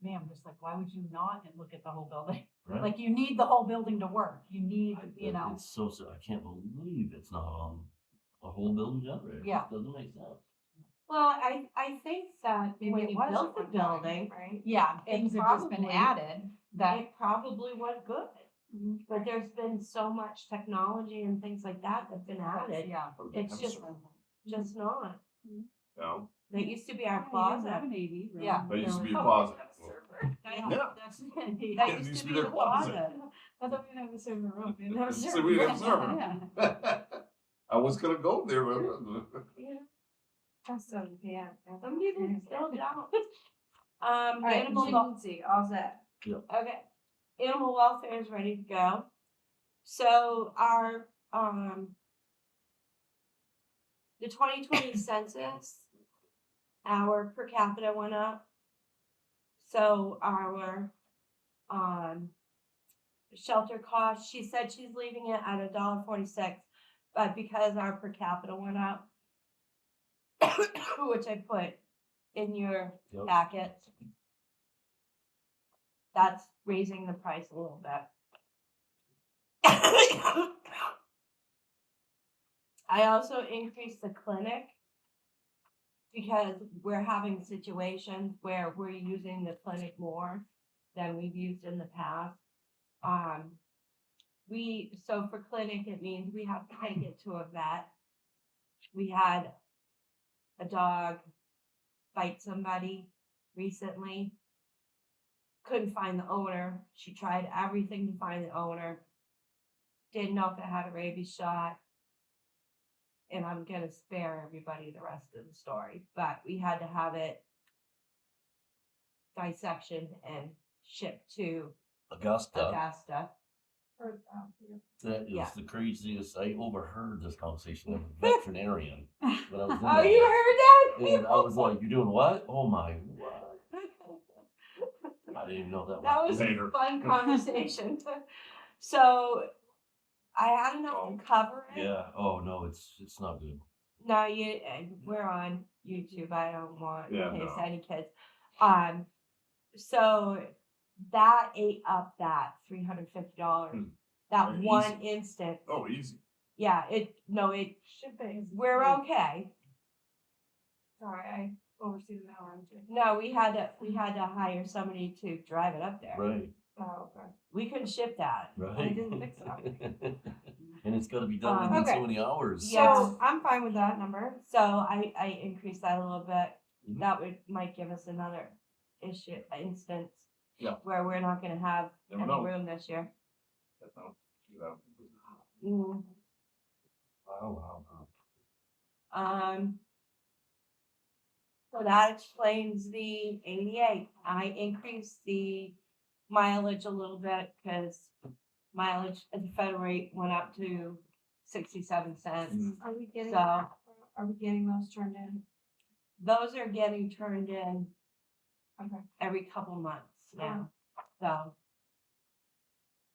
S5: me, I'm just like, why would you not look at the whole building?
S6: Right?
S5: Like, you need the whole building to work, you need,
S6: It's so, I can't believe it's not on a whole building generator. It
S5: Yeah.
S6: just doesn't make sense.
S1: Well, I think that
S5: Maybe
S1: when
S5: it
S1: you
S5: was
S1: built the
S5: at one time,
S1: building, right?
S5: yeah,
S1: It
S5: things have just been
S1: probably-
S5: added that,
S1: It probably was good. But there's been so much technology and things like that that's been added.
S5: yeah.
S1: It's just not.
S3: no,
S1: That used to be our
S4: Yeah, you guys
S1: closet.
S4: have an AV room.
S5: Yeah.
S3: that used to be a
S1: No.
S3: closet.
S1: That-
S3: Yeah.
S1: That's,
S3: It
S1: that
S3: used
S1: used
S3: to
S1: to
S3: be
S1: be
S3: their
S1: the
S3: closet.
S1: closet.
S5: I thought we didn't have a server room. We didn't have a
S3: So
S5: server
S3: we didn't
S5: room.
S3: have server.
S4: Yeah.
S3: I was gonna go there, but
S1: Yeah.
S2: Just so, yeah.
S1: Some people still don't.
S2: All right,
S1: Animal,
S2: contingency, all set.
S1: okay. Animal welfare is ready to go. So our, the 2020 census, our per capita went up. So our, shelter cost, she said she's leaving it at $1.46, but because our per capita went up, which I put in your
S6: Yep.
S1: packet, that's raising the price a little bit. I also increased the clinic because we're having situations where we're using the clinic more than we've used in the past. so for clinic, it means we have to take it to a vet. We had a dog bite somebody recently. Couldn't find the owner. She tried everything to find the owner. Didn't know if it had a rabies shot. And I'm gonna spare everybody the rest of the story, but we had to have it dissection and shipped to
S6: Augusta,
S1: Augusta.
S2: Or, yeah.
S6: that is
S1: Yeah.
S6: the craziest, I overheard this conversation with a veterinarian when I was in
S1: Oh,
S6: there.
S1: you heard that?
S6: And I was like, you're doing what? Oh my, what? I didn't even know that
S1: That
S6: was.
S1: was a
S3: Later.
S1: fun conversation. So I had enough
S3: Oh.
S1: to cover it.
S6: Yeah, oh no, it's not good.
S1: No, we're on YouTube. I don't want
S3: Yeah,
S1: in case
S3: no.
S1: any kids. So that ate up that $350.
S3: Hmm.
S1: That
S3: Very
S1: one instant.
S3: Oh, easy.
S1: Yeah,
S2: Shipping.
S1: we're okay.
S2: Sorry, I overseed an hour into.
S1: No, we had to hire somebody to drive it up there.
S6: Right,
S2: Oh, okay.
S1: We couldn't ship that. I
S6: right.
S1: didn't think so.
S6: And it's gotta be done within
S2: Okay.
S6: so many hours.
S1: Yeah.
S2: So I'm fine with that number.
S1: So I increased that a little bit.
S6: Mhm.
S1: That might give us another instance.
S3: Yeah.
S1: Where we're not gonna have
S3: Never
S1: any
S3: know.
S1: room this year.
S3: That's not, you know.
S1: Mm.
S3: Wow.
S1: So that explains the 88. I increased the mileage a little bit because mileage at the federal rate went up to 67 cents.
S2: Are we getting,
S1: So-
S2: are we getting those turned in?
S1: Those are getting turned in
S2: Okay.
S1: every couple months now. So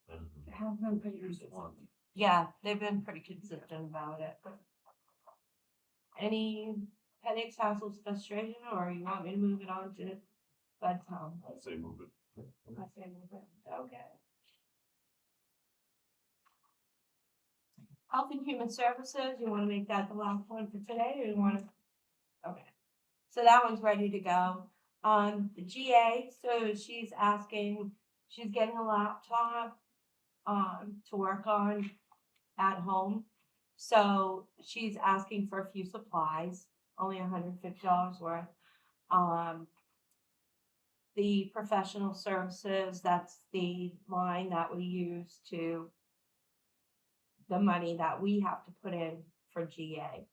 S6: Better than
S4: Have them pretty
S6: years
S4: consistent.
S6: one.
S1: yeah, they've been pretty consistent about it. Any headaches, hassles, frustration, or you want me to move it on to Bud Tom?
S3: I'd say move it.
S2: I say move it.
S1: Okay. Health and Human Services, you wanna make that the last one for today, or you wanna? Okay, so that one's ready to go. The GA, so she's getting a laptop, to work on at home. So she's asking for a few supplies, only $150 worth. The professional services, that's the line that we use the money that we have to put in for GA.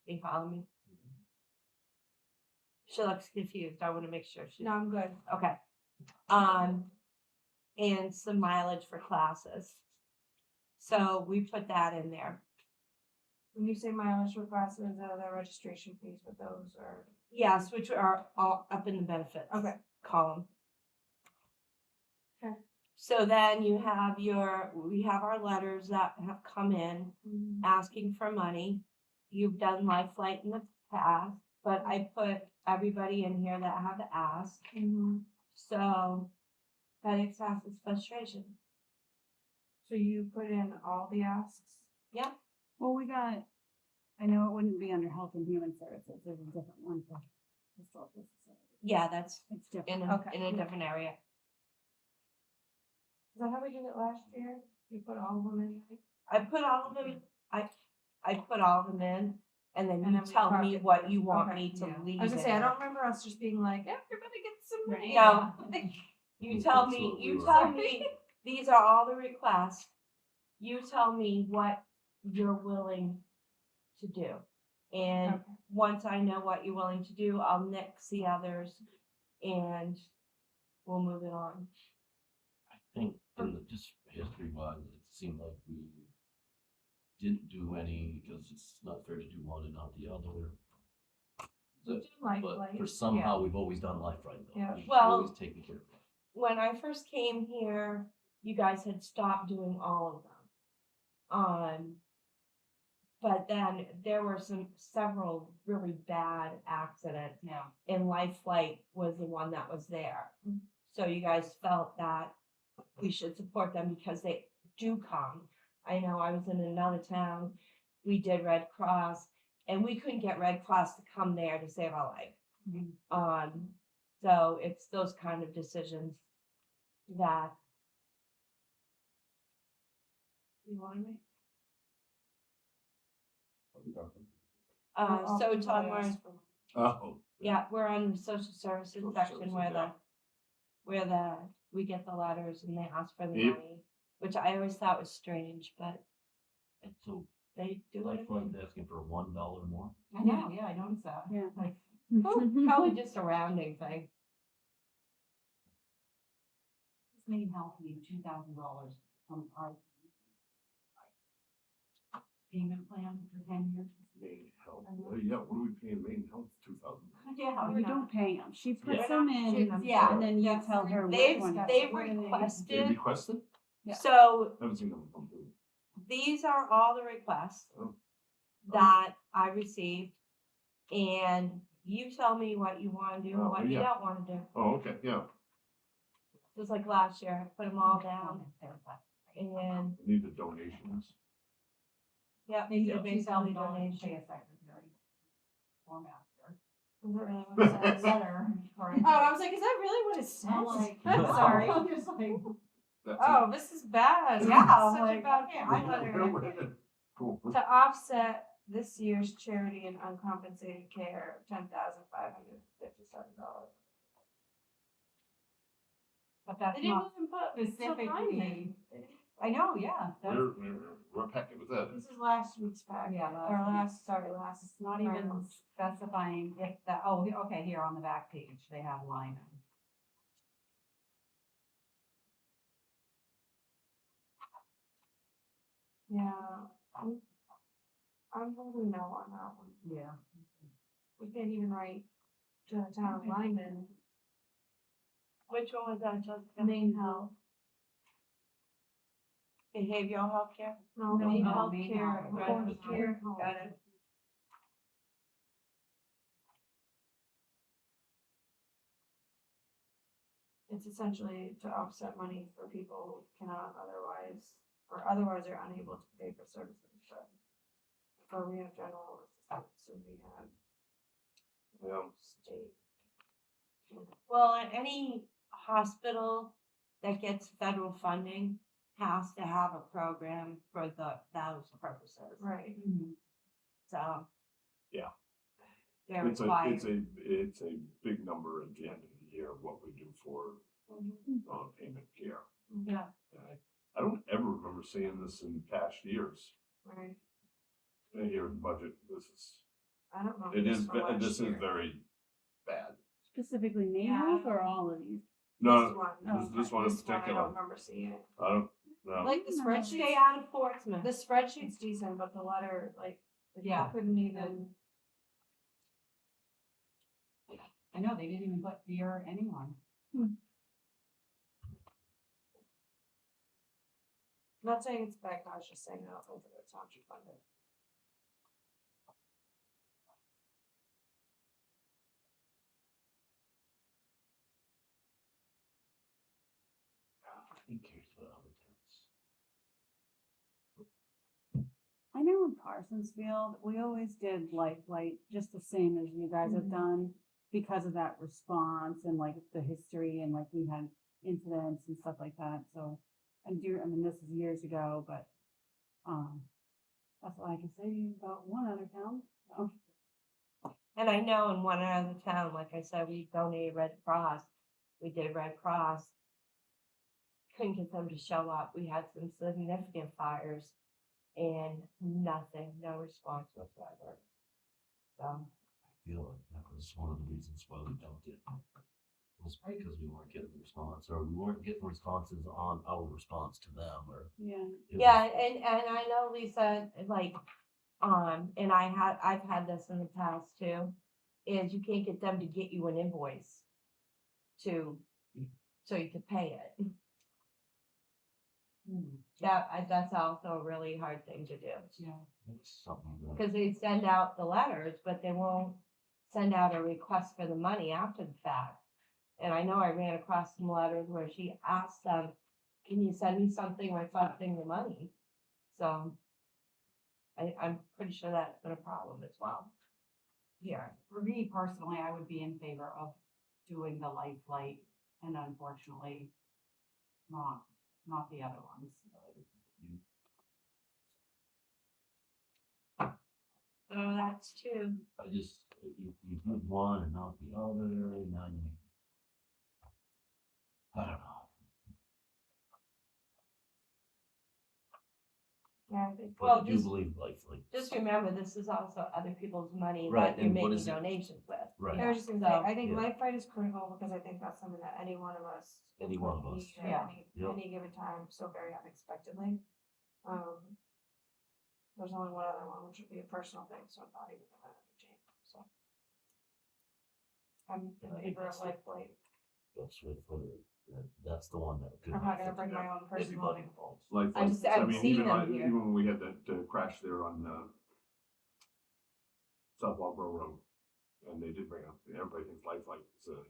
S1: You follow me? She looks confused. I want to make sure she's
S2: No, I'm good.
S1: okay. And some mileage for classes. So we put that in there.
S2: When you say mileage for classes, are there registration fees with those or?
S1: Yes, which are all up in the benefits.
S2: Okay.
S1: Column.
S2: Okay.
S1: So then we have our letters that have come in asking for money. You've done Life Flight in the past, but I put everybody in here that have asked. So headaches, hassles, frustration.
S2: So you put in all the asks?
S4: Well, I know it wouldn't be under Health and Human Services, there's a different one for historical society.
S1: Yeah, that's
S4: It's
S1: in
S4: different.
S1: a,
S2: Okay.
S1: in a different area.
S2: Is that how we did it last year? You put all of them in?
S1: I put all of them, I put all of them in, and then
S2: And
S1: you
S2: then we
S1: tell
S2: talk
S1: me
S2: it
S1: what
S2: through.
S1: you want
S2: Okay,
S1: me to
S5: yeah.
S1: leave.
S2: I was gonna
S1: in
S2: say, I
S1: there.
S2: don't remember us just being like, everybody gets some money.
S1: No, you
S6: Yes,
S1: tell
S6: that's
S1: me,
S6: what we
S1: you
S6: were-
S1: tell me, these are all the requests. You tell me what you're willing to do. And
S2: Okay.
S1: once I know what you're willing to do, I'll nix the others and we'll move it on.
S6: I think just history wise, it seemed like we didn't do any because it's not fair to do one and not the other.
S2: We do Life
S6: But
S2: Flight.
S6: for somehow, we've always done life right though.
S2: Yeah.
S6: We've
S1: Well-
S6: always taken care of it.
S1: When I first came here, you guys had stopped doing all of them. But then there were several really bad accidents.
S5: Yeah.
S1: And Life Flight was the one that was there. So you guys felt that we should support them because they do come. I know I was in another town, we did Red Cross, and we couldn't get Red Cross to come there to save our life. So it's those kind of decisions that
S2: You want me?
S1: So Tom, we're,
S3: Oh.
S1: yeah, we're on the social services
S3: Social
S1: section
S3: services,
S1: where
S3: yeah.
S1: we get the letters and they ask for the
S3: Yep.
S1: money, which I always thought was strange, but
S6: And so
S1: they do it.
S6: Lifeline's asking for $1 more.
S5: I know, yeah, I noticed that.
S4: Yeah.
S5: Like,
S1: Probably just a rounding thing.
S5: this main health need $2,000 from our payment plan for 10 years.
S3: Main health, yeah, what are we paying main health, 2,000?
S5: Yeah,
S4: You don't pay them. She puts
S3: Yeah.
S4: them in,
S5: Yeah.
S4: and then you
S5: That's-
S4: tell her which
S1: They've,
S4: one.
S1: they've
S2: What are they-
S3: They
S1: requested,
S3: requested?
S4: Yeah.
S1: so
S3: Haven't seen them come through.
S1: these are all the requests
S3: Oh.
S1: that I received. And you tell me what you wanna do and
S3: Oh,
S1: what you
S3: yeah.
S1: don't wanna do.
S3: Oh, okay, yeah,
S1: Just like last year, I put them all down and,
S3: need the donations.
S1: yeah,
S5: They need
S1: so
S5: a
S1: basically
S5: $2,000 to pay
S1: donation.
S5: a secretary. Or master.
S2: Is that really what it says?
S5: Letter, correct.
S2: Oh, I was like, is that really what it says?
S5: I'm like,
S2: Sorry.
S5: I'm just like,
S3: That's
S2: Oh, this is bad.
S5: Yeah,
S2: Such a
S5: like,
S2: bad
S5: yeah,
S2: I
S5: I
S2: letter.
S3: Cool.
S2: To offset this year's charity and uncompensated care of $10,557.
S5: but
S2: They
S5: that's
S2: didn't
S5: not
S2: even put
S5: specifically. I know, yeah, that's,
S3: What packet was that?
S2: This is last week's packet.
S5: Yeah,
S2: Or last, sorry, last.
S5: it's not even
S2: month.
S5: specifying if the, oh, okay, here on the back page, they have line.
S2: Yeah, I'm voting no on that one.
S5: Yeah.
S2: We can't even write to the town of Lyman,
S1: Which one was that, Jessica?
S2: main health.
S1: Behavioral health care?
S2: No,
S5: No,
S2: main
S5: no,
S2: health
S5: main
S2: care.
S5: health,
S1: right.
S2: Home care.
S1: Got it.
S2: It's essentially to offset money for people who cannot otherwise, or otherwise are unable to pay for services, but. So we have general assistance and we have
S3: Yeah,
S2: state.
S1: Well, any hospital that gets federal funding has to have a program for those purposes.
S2: Right.
S1: So.
S3: Yeah.
S1: They're
S3: it's
S1: required.
S3: it's a big number at the end of the year, what we do for payment care.
S1: Yeah.
S3: I don't ever remember seeing this in past years.
S2: Right.
S3: Here in budget, this is,
S2: I don't know.
S3: it
S2: if
S3: is,
S2: from last
S3: this is
S2: year.
S3: very bad.
S4: Specifically main
S2: Yeah.
S4: health or all of these?
S3: No,
S2: This one.
S3: this one in
S2: This one, I
S3: particular,
S2: don't remember seeing it.
S3: I don't, no.
S2: Like the
S1: Stay
S2: spreadsheet,
S1: out of Portsmouth.
S2: the spreadsheet's decent, but the letter, like,
S5: Yeah.
S2: I couldn't even.
S5: I know, they didn't even put dear anyone.
S2: Not saying it's bad, I was just saying I don't think that it's not funded.
S6: Who cares about other towns?
S4: I know in Parsonsfield, we always did Lifeline, just the same as you guys have
S2: Mhm.
S4: done, because of that response and like the history and like we had incidents and stuff like that, so. I mean, this is years ago, but, that's all I can say to you about one other town, so.
S1: And I know in one other town, like I said, we donated Red Cross. We did Red Cross. Couldn't get them to show up. We had some significant fires and nothing, no response whatsoever. So,
S6: I feel like that was one of the reasons why we dumped it. Was because we weren't getting the response, or we weren't getting responses on our response to them, or.
S4: Yeah.
S6: it was-
S1: yeah, and I know Lisa, like, and I've had this in the past too, is you can't get them to get you an invoice so you could pay it. That's also a really hard thing to do.
S5: Yeah.
S6: It's something that.
S1: Because they send out the letters, but they won't send out a request for the money after the fact. And I know I ran across some letters where she asked them, can you send me something reflecting the money? So I'm pretty sure that's been a problem as well. Here.
S5: For me personally, I would be in favor of doing the life flight and unfortunately not the other ones.
S1: So that's two.
S6: I just, you did one and not the other, and now you. I don't know.
S1: Yeah,
S6: But
S1: well,
S6: I do
S1: just,
S6: believe like.
S1: just remember, this is also other people's money
S6: Right,
S1: that you're
S6: and what
S1: making
S6: is it?
S1: donations with.
S6: Right.
S2: I was just gonna say,
S1: So,
S2: I think
S6: yeah.
S2: Life Fight is critical because I think that's something that any one of us.
S6: Any one of us.
S2: need at
S5: Yeah.
S6: Yep.
S2: Any given time, so very unexpectedly. There's only one other one, which would be a personal thing, so I'm not even gonna entertain, so. I'm
S6: And I
S2: in
S6: think
S2: favor of
S6: that's
S2: Life Flight.
S6: That's the one that could.
S2: I'm not gonna bring
S6: benefit
S2: my own personal.
S6: everybody involved.
S3: Like,
S5: I just-
S3: I
S5: I've
S3: mean,
S5: seen
S3: even
S5: them
S3: like,
S5: here.
S3: even when we had that crash there on, South Walboro Road, and they did bring up, everybody thinks Life like it's a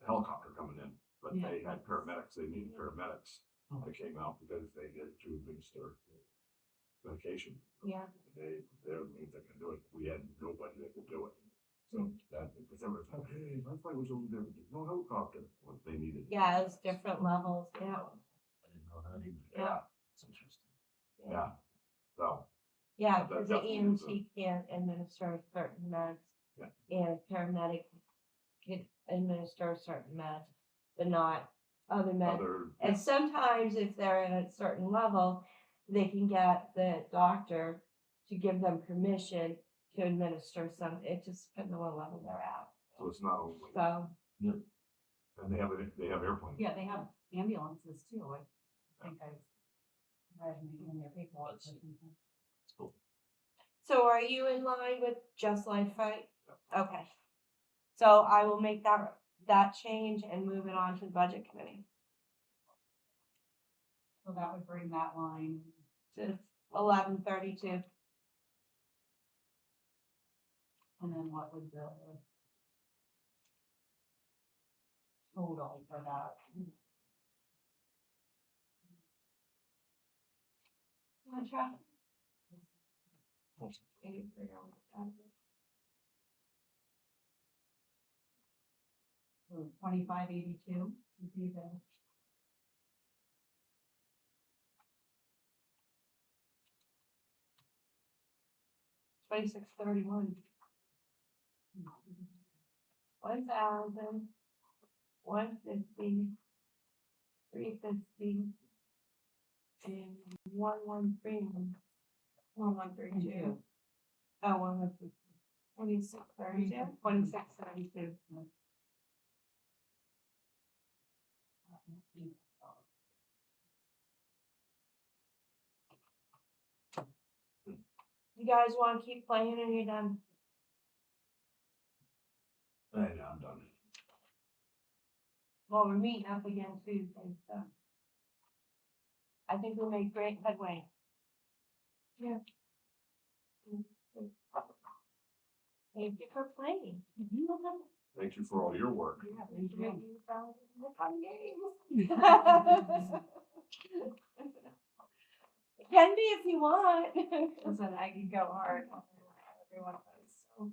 S3: helicopter coming in, but
S5: Yeah.
S3: they had paramedics, they needed paramedics. That came out because they did to administer medication.
S1: yeah,
S3: They're the means that can do it. We had nobody that could do it. So that, because everyone's like, hey, Life Flight was over there, but there's no helicopter, what they needed.
S1: yeah, it's different levels, yeah.
S6: I didn't know that either.
S3: Yeah,
S6: It's interesting.
S3: yeah, so.
S1: Yeah,
S3: That
S1: because the
S3: definitely is a-
S1: EMT can't administer certain meds.
S3: Yeah.
S1: And a paramedic can administer certain meds, but not other meds.
S3: Other,
S1: And sometimes if they're at a certain level, they can get the doctor to give them permission to administer some, it just depends on what level they're at.
S3: so it's not only,
S1: So,
S3: and they have airplanes.
S5: Yeah, they have ambulances too, I think I've read maybe in their paperwork or something.
S6: It's cool.
S1: so are you in line with Just Life Fight? Okay. So I will make that change and move it on to the budget committee.
S5: So that would bring that line,
S1: To 1132.
S5: and then what would the total for that?
S1: Wanna try?
S5: So 2582 would be the.
S1: 2631. 1,000. 150. 350. And 113.
S2: 1132.
S1: Oh, 150. 2632. 2632. You guys want to keep playing or you done?
S3: Hey, I'm done.
S1: Well, we're meeting up again Tuesday, so. I think we made great headway. Yeah. Thank you for playing.
S3: Thank you for all your work.
S1: Yeah, thank you for the fun games. It can be if you want.
S2: Listen, I can go hard. Everyone does, so.